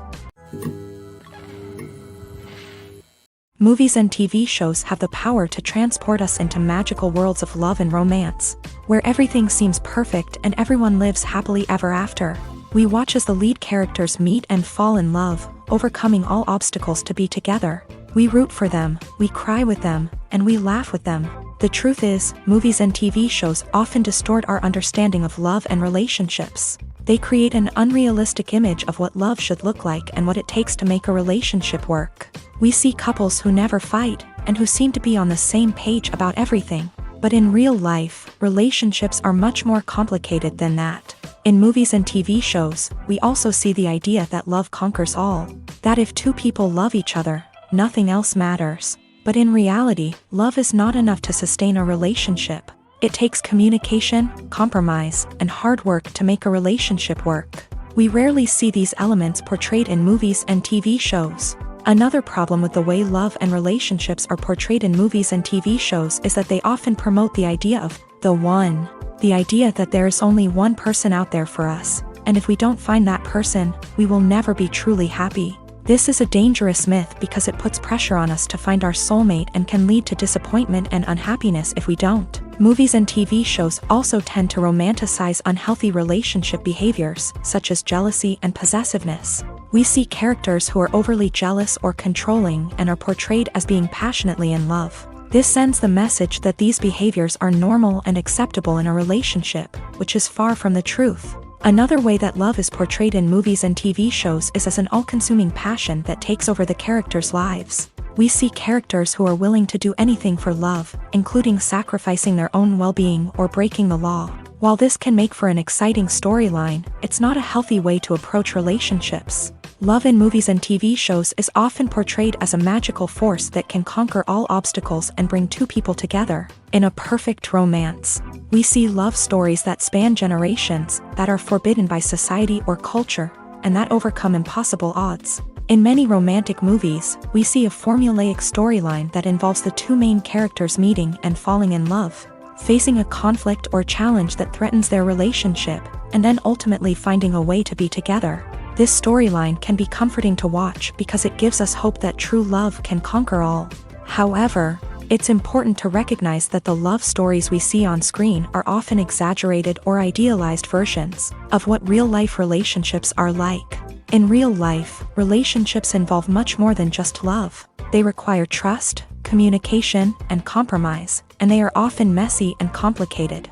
Movies and TV shows have the power to transport us into magical worlds of love and romance, where everything seems perfect and everyone lives happily ever after. We watch as the lead characters meet and fall in love, overcoming all obstacles to be together. We root for them, we cry with them, and we laugh with them. The truth is, movies and TV shows often distort our understanding of love and relationships. They create an unrealistic image of what love should look like and what it takes to make a relationship work. We see couples who never fight, and who seem to be on the same page about everything. But in real life, relationships are much more complicated than that. In movies and TV shows, we also see the idea that love conquers all. That if two people love each other, nothing else matters. But in reality, love is not enough to sustain a relationship. It takes communication, compromise, and hard work to make a relationship work. We rarely see these elements portrayed in movies and TV shows. Another problem with the way love and relationships are portrayed in movies and TV shows is that they often promote the idea of the one. The idea that there is only one person out there for us, and if we don't find that person, we will never be truly happy. This is a dangerous myth because it puts pressure on us to find our soulmate and can lead to disappointment and unhappiness if we don't. Movies and TV shows also tend to romanticize unhealthy relationship behaviors, such as jealousy and possessiveness. We see characters who are overly jealous or controlling and are portrayed as being passionately in love. This sends the message that these behaviors are normal and acceptable in a relationship, which is far from the truth. Another way that love is portrayed in movies and TV shows is as an all-consuming passion that takes over the characters' lives. We see characters who are willing to do anything for love, including sacrificing their own well-being or breaking the law. While this can make for an exciting storyline, it's not a healthy way to approach relationships. Love in movies and TV shows is often portrayed as a magical force that can conquer all obstacles and bring two people together. In a perfect romance, we see love stories that span generations, that are forbidden by society or culture, and that overcome impossible odds. In many romantic movies, we see a formulaic storyline that involves the two main characters meeting and falling in love, facing a conflict or challenge that threatens their relationship, and then ultimately finding a way to be together. This storyline can be comforting to watch because it gives us hope that true love can conquer all. However, it's important to recognize that the love stories we see on screen are often exaggerated or idealized versions of what real-life relationships are like. In real life, relationships involve much more than just love. They require trust, communication, and compromise, and they are often messy and complicated.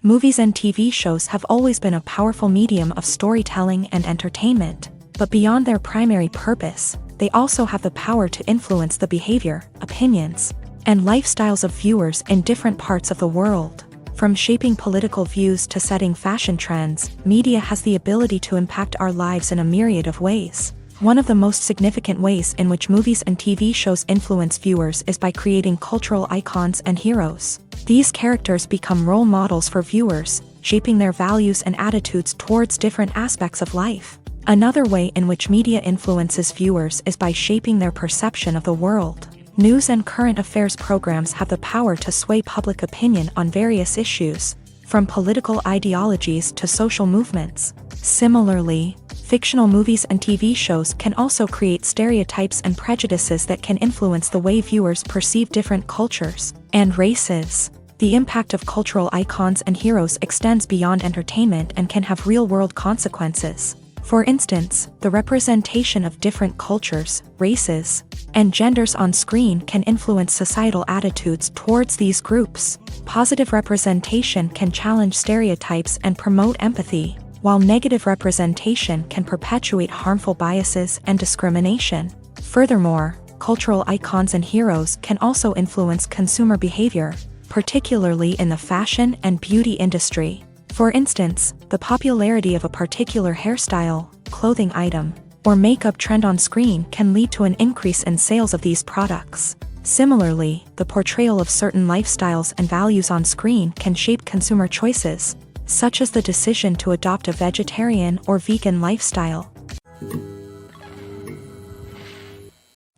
Movies and TV shows have always been a powerful medium of storytelling and entertainment, but beyond their primary purpose, they also have the power to influence the behavior, opinions, and lifestyles of viewers in different parts of the world. From shaping political views to setting fashion trends, media has the ability to impact our lives in a myriad of ways. One of the most significant ways in which movies and TV shows influence viewers is by creating cultural icons and heroes. These characters become role models for viewers, shaping their values and attitudes towards different aspects of life. Another way in which media influences viewers is by shaping their perception of the world. News and current affairs programs have the power to sway public opinion on various issues, from political ideologies to social movements. Similarly, fictional movies and TV shows can also create stereotypes and prejudices that can influence the way viewers perceive different cultures and races. The impact of cultural icons and heroes extends beyond entertainment and can have real-world consequences. For instance, the representation of different cultures, races, and genders on screen can influence societal attitudes towards these groups. Positive representation can challenge stereotypes and promote empathy, while negative representation can perpetuate harmful biases and discrimination. Furthermore, cultural icons and heroes can also influence consumer behavior, particularly in the fashion and beauty industry. For instance, the popularity of a particular hairstyle, clothing item, or makeup trend on screen can lead to an increase in sales of these products. Similarly, the portrayal of certain lifestyles and values on screen can shape consumer choices, such as the decision to adopt a vegetarian or vegan lifestyle.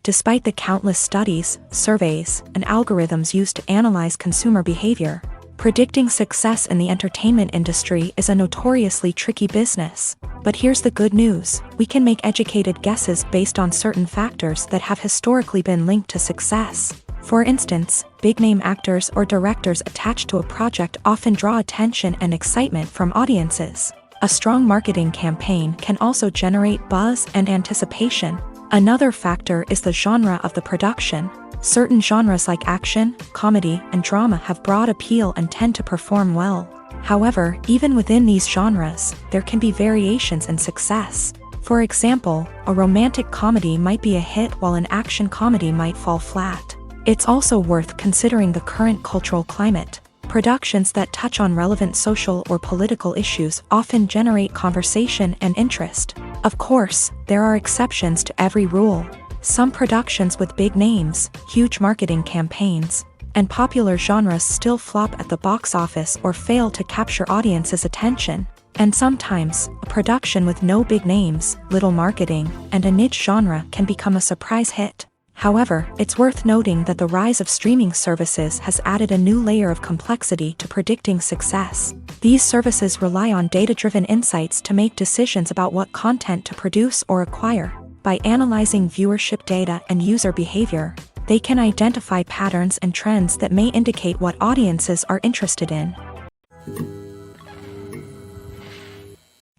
Despite the countless studies, surveys, and algorithms used to analyze consumer behavior, predicting success in the entertainment industry is a notoriously tricky business. But here's the good news: we can make educated guesses based on certain factors that have historically been linked to success. For instance, big-name actors or directors attached to a project often draw attention and excitement from audiences. A strong marketing campaign can also generate buzz and anticipation. Another factor is the genre of the production. Certain genres like action, comedy, and drama have broad appeal and tend to perform well. However, even within these genres, there can be variations in success. For example, a romantic comedy might be a hit while an action comedy might fall flat. It's also worth considering the current cultural climate. Productions that touch on relevant social or political issues often generate conversation and interest. Of course, there are exceptions to every rule. Some productions with big names, huge marketing campaigns, and popular genres still flop at the box office or fail to capture audiences' attention. And sometimes, a production with no big names, little marketing, and a niche genre can become a surprise hit. However, it's worth noting that the rise of streaming services has added a new layer of complexity to predicting success. These services rely on data-driven insights to make decisions about what content to produce or acquire. By analyzing viewership data and user behavior, they can identify patterns and trends that may indicate what audiences are interested in.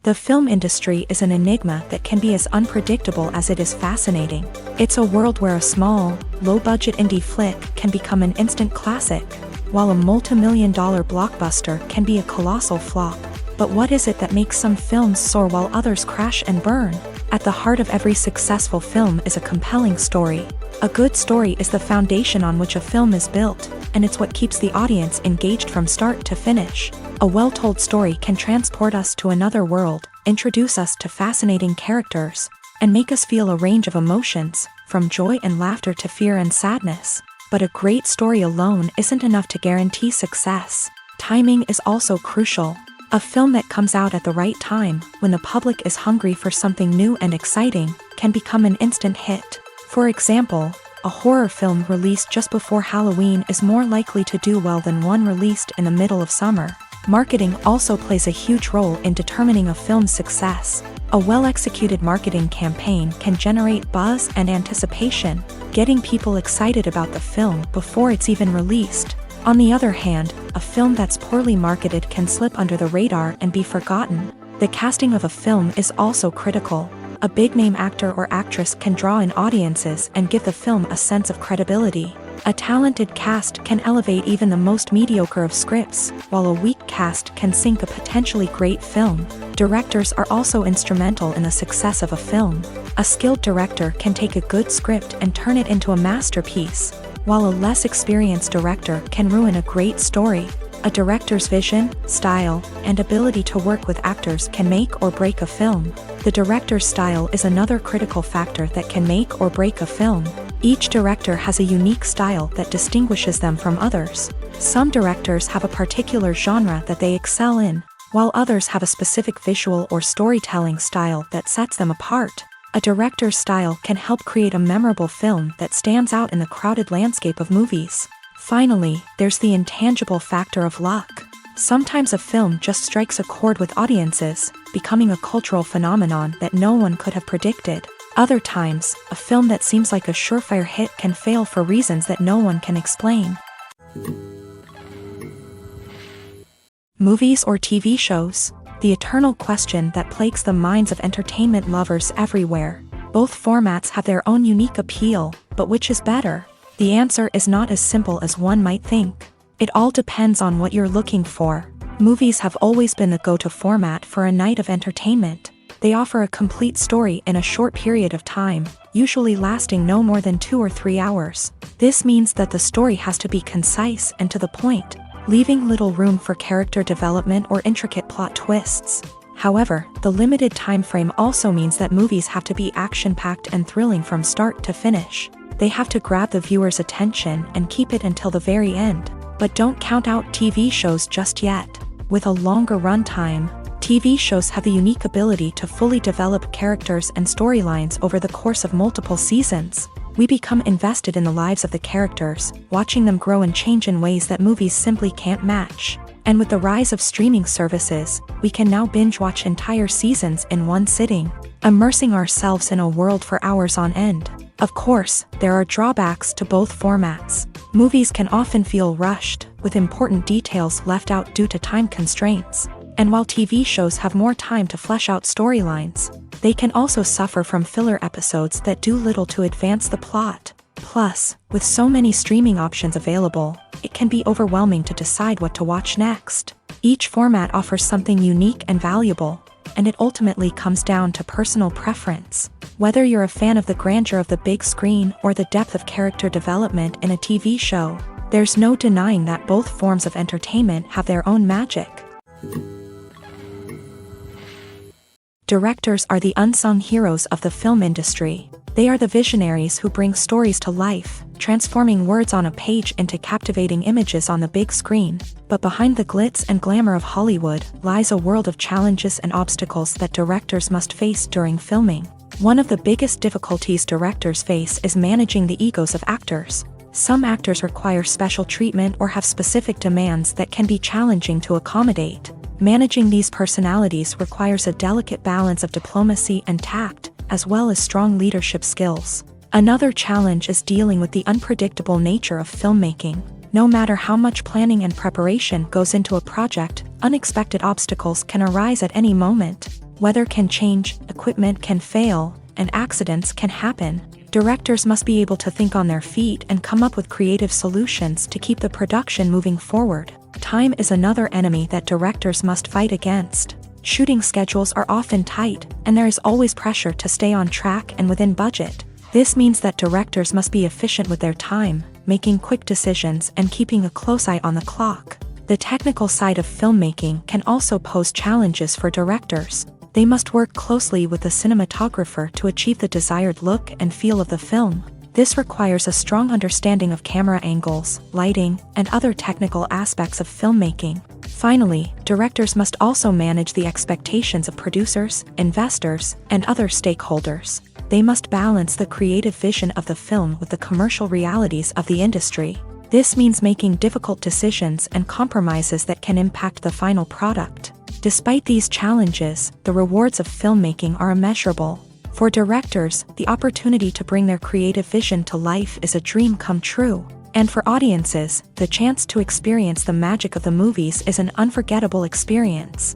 The film industry is an enigma that can be as unpredictable as it is fascinating. It's a world where a small, low-budget indie flick can become an instant classic, while a multi-million-dollar blockbuster can be a colossal flop. But what is it that makes some films soar while others crash and burn? At the heart of every successful film is a compelling story. A good story is the foundation on which a film is built, and it's what keeps the audience engaged from start to finish. A well-told story can transport us to another world, introduce us to fascinating characters, and make us feel a range of emotions, from joy and laughter to fear and sadness. But a great story alone isn't enough to guarantee success. Timing is also crucial. A film that comes out at the right time, when the public is hungry for something new and exciting, can become an instant hit. For example, a horror film released just before Halloween is more likely to do well than one released in the middle of summer. Marketing also plays a huge role in determining a film's success. A well-executed marketing campaign can generate buzz and anticipation, getting people excited about the film before it's even released. On the other hand, a film that's poorly marketed can slip under the radar and be forgotten. The casting of a film is also critical. A big-name actor or actress can draw in audiences and give the film a sense of credibility. A talented cast can elevate even the most mediocre of scripts, while a weak cast can sink a potentially great film. Directors are also instrumental in the success of a film. A skilled director can take a good script and turn it into a masterpiece, while a less experienced director can ruin a great story. A director's vision, style, and ability to work with actors can make or break a film. The director's style is another critical factor that can make or break a film. Each director has a unique style that distinguishes them from others. Some directors have a particular genre that they excel in, while others have a specific visual or storytelling style that sets them apart. A director's style can help create a memorable film that stands out in the crowded landscape of movies. Finally, there's the intangible factor of luck. Sometimes a film just strikes a chord with audiences, becoming a cultural phenomenon that no one could have predicted. Other times, a film that seems like a surefire hit can fail for reasons that no one can explain. Movies or TV shows? The eternal question that plagues the minds of entertainment lovers everywhere. Both formats have their own unique appeal, but which is better? The answer is not as simple as one might think. It all depends on what you're looking for. Movies have always been the go-to format for a night of entertainment. They offer a complete story in a short period of time, usually lasting no more than 2 or 3 hours. This means that the story has to be concise and to the point, leaving little room for character development or intricate plot twists. However, the limited time frame also means that movies have to be action-packed and thrilling from start to finish. They have to grab the viewer's attention and keep it until the very end. But don't count out TV shows just yet. With a longer runtime, TV shows have the unique ability to fully develop characters and storylines over the course of multiple seasons. We become invested in the lives of the characters, watching them grow and change in ways that movies simply can't match. And with the rise of streaming services, we can now binge-watch entire seasons in one sitting, immersing ourselves in a world for hours on end. Of course, there are drawbacks to both formats. Movies can often feel rushed, with important details left out due to time constraints. And while TV shows have more time to flesh out storylines, they can also suffer from filler episodes that do little to advance the plot. Plus, with so many streaming options available, it can be overwhelming to decide what to watch next. Each format offers something unique and valuable, and it ultimately comes down to personal preference. Whether you're a fan of the grandeur of the big screen or the depth of character development in a TV show, there's no denying that both forms of entertainment have their own magic. Directors are the unsung heroes of the film industry. They are the visionaries who bring stories to life, transforming words on a page into captivating images on the big screen. But behind the glitz and glamour of Hollywood lies a world of challenges and obstacles that directors must face during filming. One of the biggest difficulties directors face is managing the egos of actors. Some actors require special treatment or have specific demands that can be challenging to accommodate. Managing these personalities requires a delicate balance of diplomacy and tact, as well as strong leadership skills. Another challenge is dealing with the unpredictable nature of filmmaking. No matter how much planning and preparation goes into a project, unexpected obstacles can arise at any moment. Weather can change, equipment can fail, and accidents can happen. Directors must be able to think on their feet and come up with creative solutions to keep the production moving forward. Time is another enemy that directors must fight against. Shooting schedules are often tight, and there is always pressure to stay on track and within budget. This means that directors must be efficient with their time, making quick decisions and keeping a close eye on the clock. The technical side of filmmaking can also pose challenges for directors. They must work closely with the cinematographer to achieve the desired look and feel of the film. This requires a strong understanding of camera angles, lighting, and other technical aspects of filmmaking. Finally, directors must also manage the expectations of producers, investors, and other stakeholders. They must balance the creative vision of the film with the commercial realities of the industry. This means making difficult decisions and compromises that can impact the final product. Despite these challenges, the rewards of filmmaking are immeasurable. For directors, the opportunity to bring their creative vision to life is a dream come true. And for audiences, the chance to experience the magic of the movies is an unforgettable experience.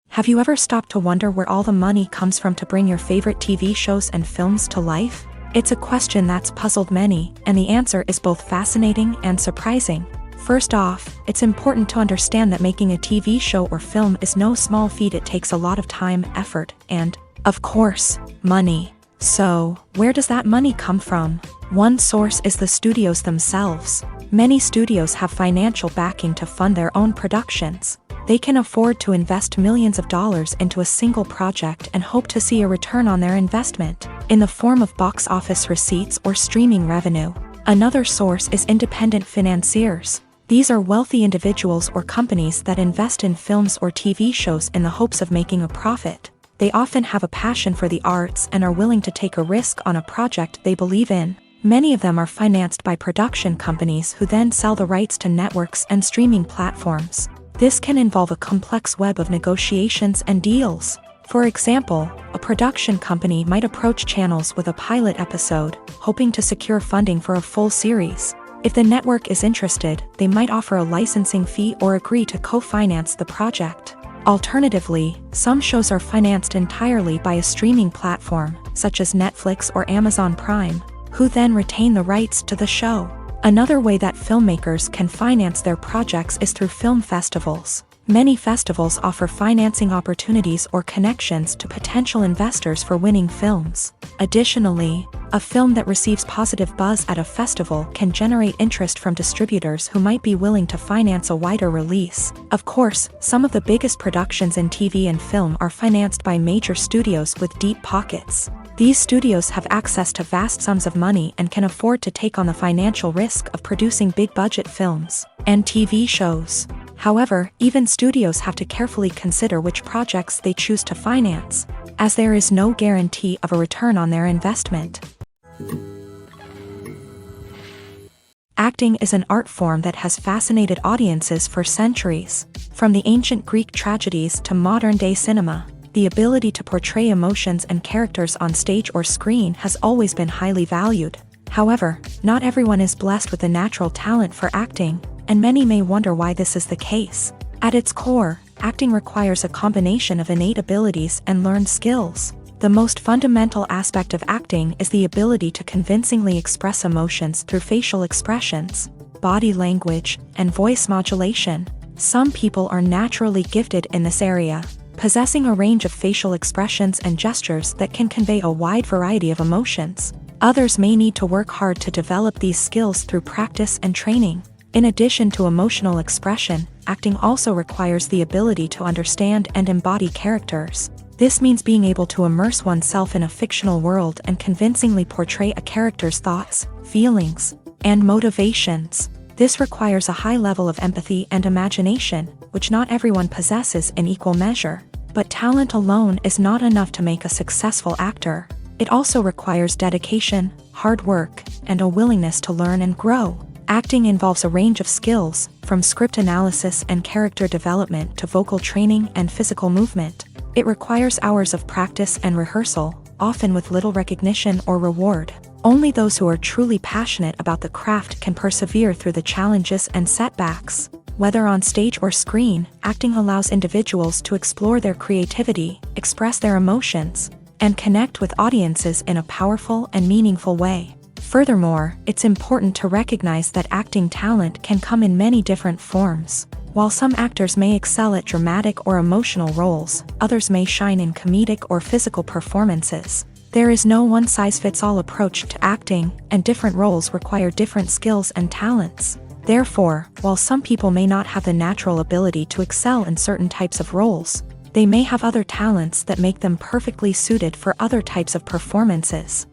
Have you ever stopped to wonder where all the money comes from to bring your favorite TV shows and films to life? It's a question that's puzzled many, and the answer is both fascinating and surprising. First off, it's important to understand that making a TV show or film is no small feat. It takes a lot of time, effort, and, of course, money. So, where does that money come from? One source is the studios themselves. Many studios have financial backing to fund their own productions. They can afford to invest millions of dollars into a single project and hope to see a return on their investment, in the form of box office receipts or streaming revenue. Another source is independent financiers. These are wealthy individuals or companies that invest in films or TV shows in the hopes of making a profit. They often have a passion for the arts and are willing to take a risk on a project they believe in. Many of them are financed by production companies who then sell the rights to networks and streaming platforms. This can involve a complex web of negotiations and deals. For example, a production company might approach channels with a pilot episode, hoping to secure funding for a full series. If the network is interested, they might offer a licensing fee or agree to co-finance the project. Alternatively, some shows are financed entirely by a streaming platform, such as Netflix or Amazon Prime, who then retain the rights to the show. Another way that filmmakers can finance their projects is through film festivals. Many festivals offer financing opportunities or connections to potential investors for winning films. Additionally, a film that receives positive buzz at a festival can generate interest from distributors who might be willing to finance a wider release. Of course, some of the biggest productions in TV and film are financed by major studios with deep pockets. These studios have access to vast sums of money and can afford to take on the financial risk of producing big-budget films and TV shows. However, even studios have to carefully consider which projects they choose to finance, as there is no guarantee of a return on their investment. Acting is an art form that has fascinated audiences for centuries. From the ancient Greek tragedies to modern-day cinema, the ability to portray emotions and characters on stage or screen has always been highly valued. However, not everyone is blessed with a natural talent for acting, and many may wonder why this is the case. At its core, acting requires a combination of innate abilities and learned skills. The most fundamental aspect of acting is the ability to convincingly express emotions through facial expressions, body language, and voice modulation. Some people are naturally gifted in this area, possessing a range of facial expressions and gestures that can convey a wide variety of emotions. Others may need to work hard to develop these skills through practice and training. In addition to emotional expression, acting also requires the ability to understand and embody characters. This means being able to immerse oneself in a fictional world and convincingly portray a character's thoughts, feelings, and motivations. This requires a high level of empathy and imagination, which not everyone possesses in equal measure. But talent alone is not enough to make a successful actor. It also requires dedication, hard work, and a willingness to learn and grow. Acting involves a range of skills, from script analysis and character development to vocal training and physical movement. It requires hours of practice and rehearsal, often with little recognition or reward. Only those who are truly passionate about the craft can persevere through the challenges and setbacks. Whether on stage or screen, acting allows individuals to explore their creativity, express their emotions, and connect with audiences in a powerful and meaningful way. Furthermore, it's important to recognize that acting talent can come in many different forms. While some actors may excel at dramatic or emotional roles, others may shine in comedic or physical performances. There is no one-size-fits-all approach to acting, and different roles require different skills and talents. Therefore, while some people may not have the natural ability to excel in certain types of roles, they may have other talents that make them perfectly suited for other types of performances.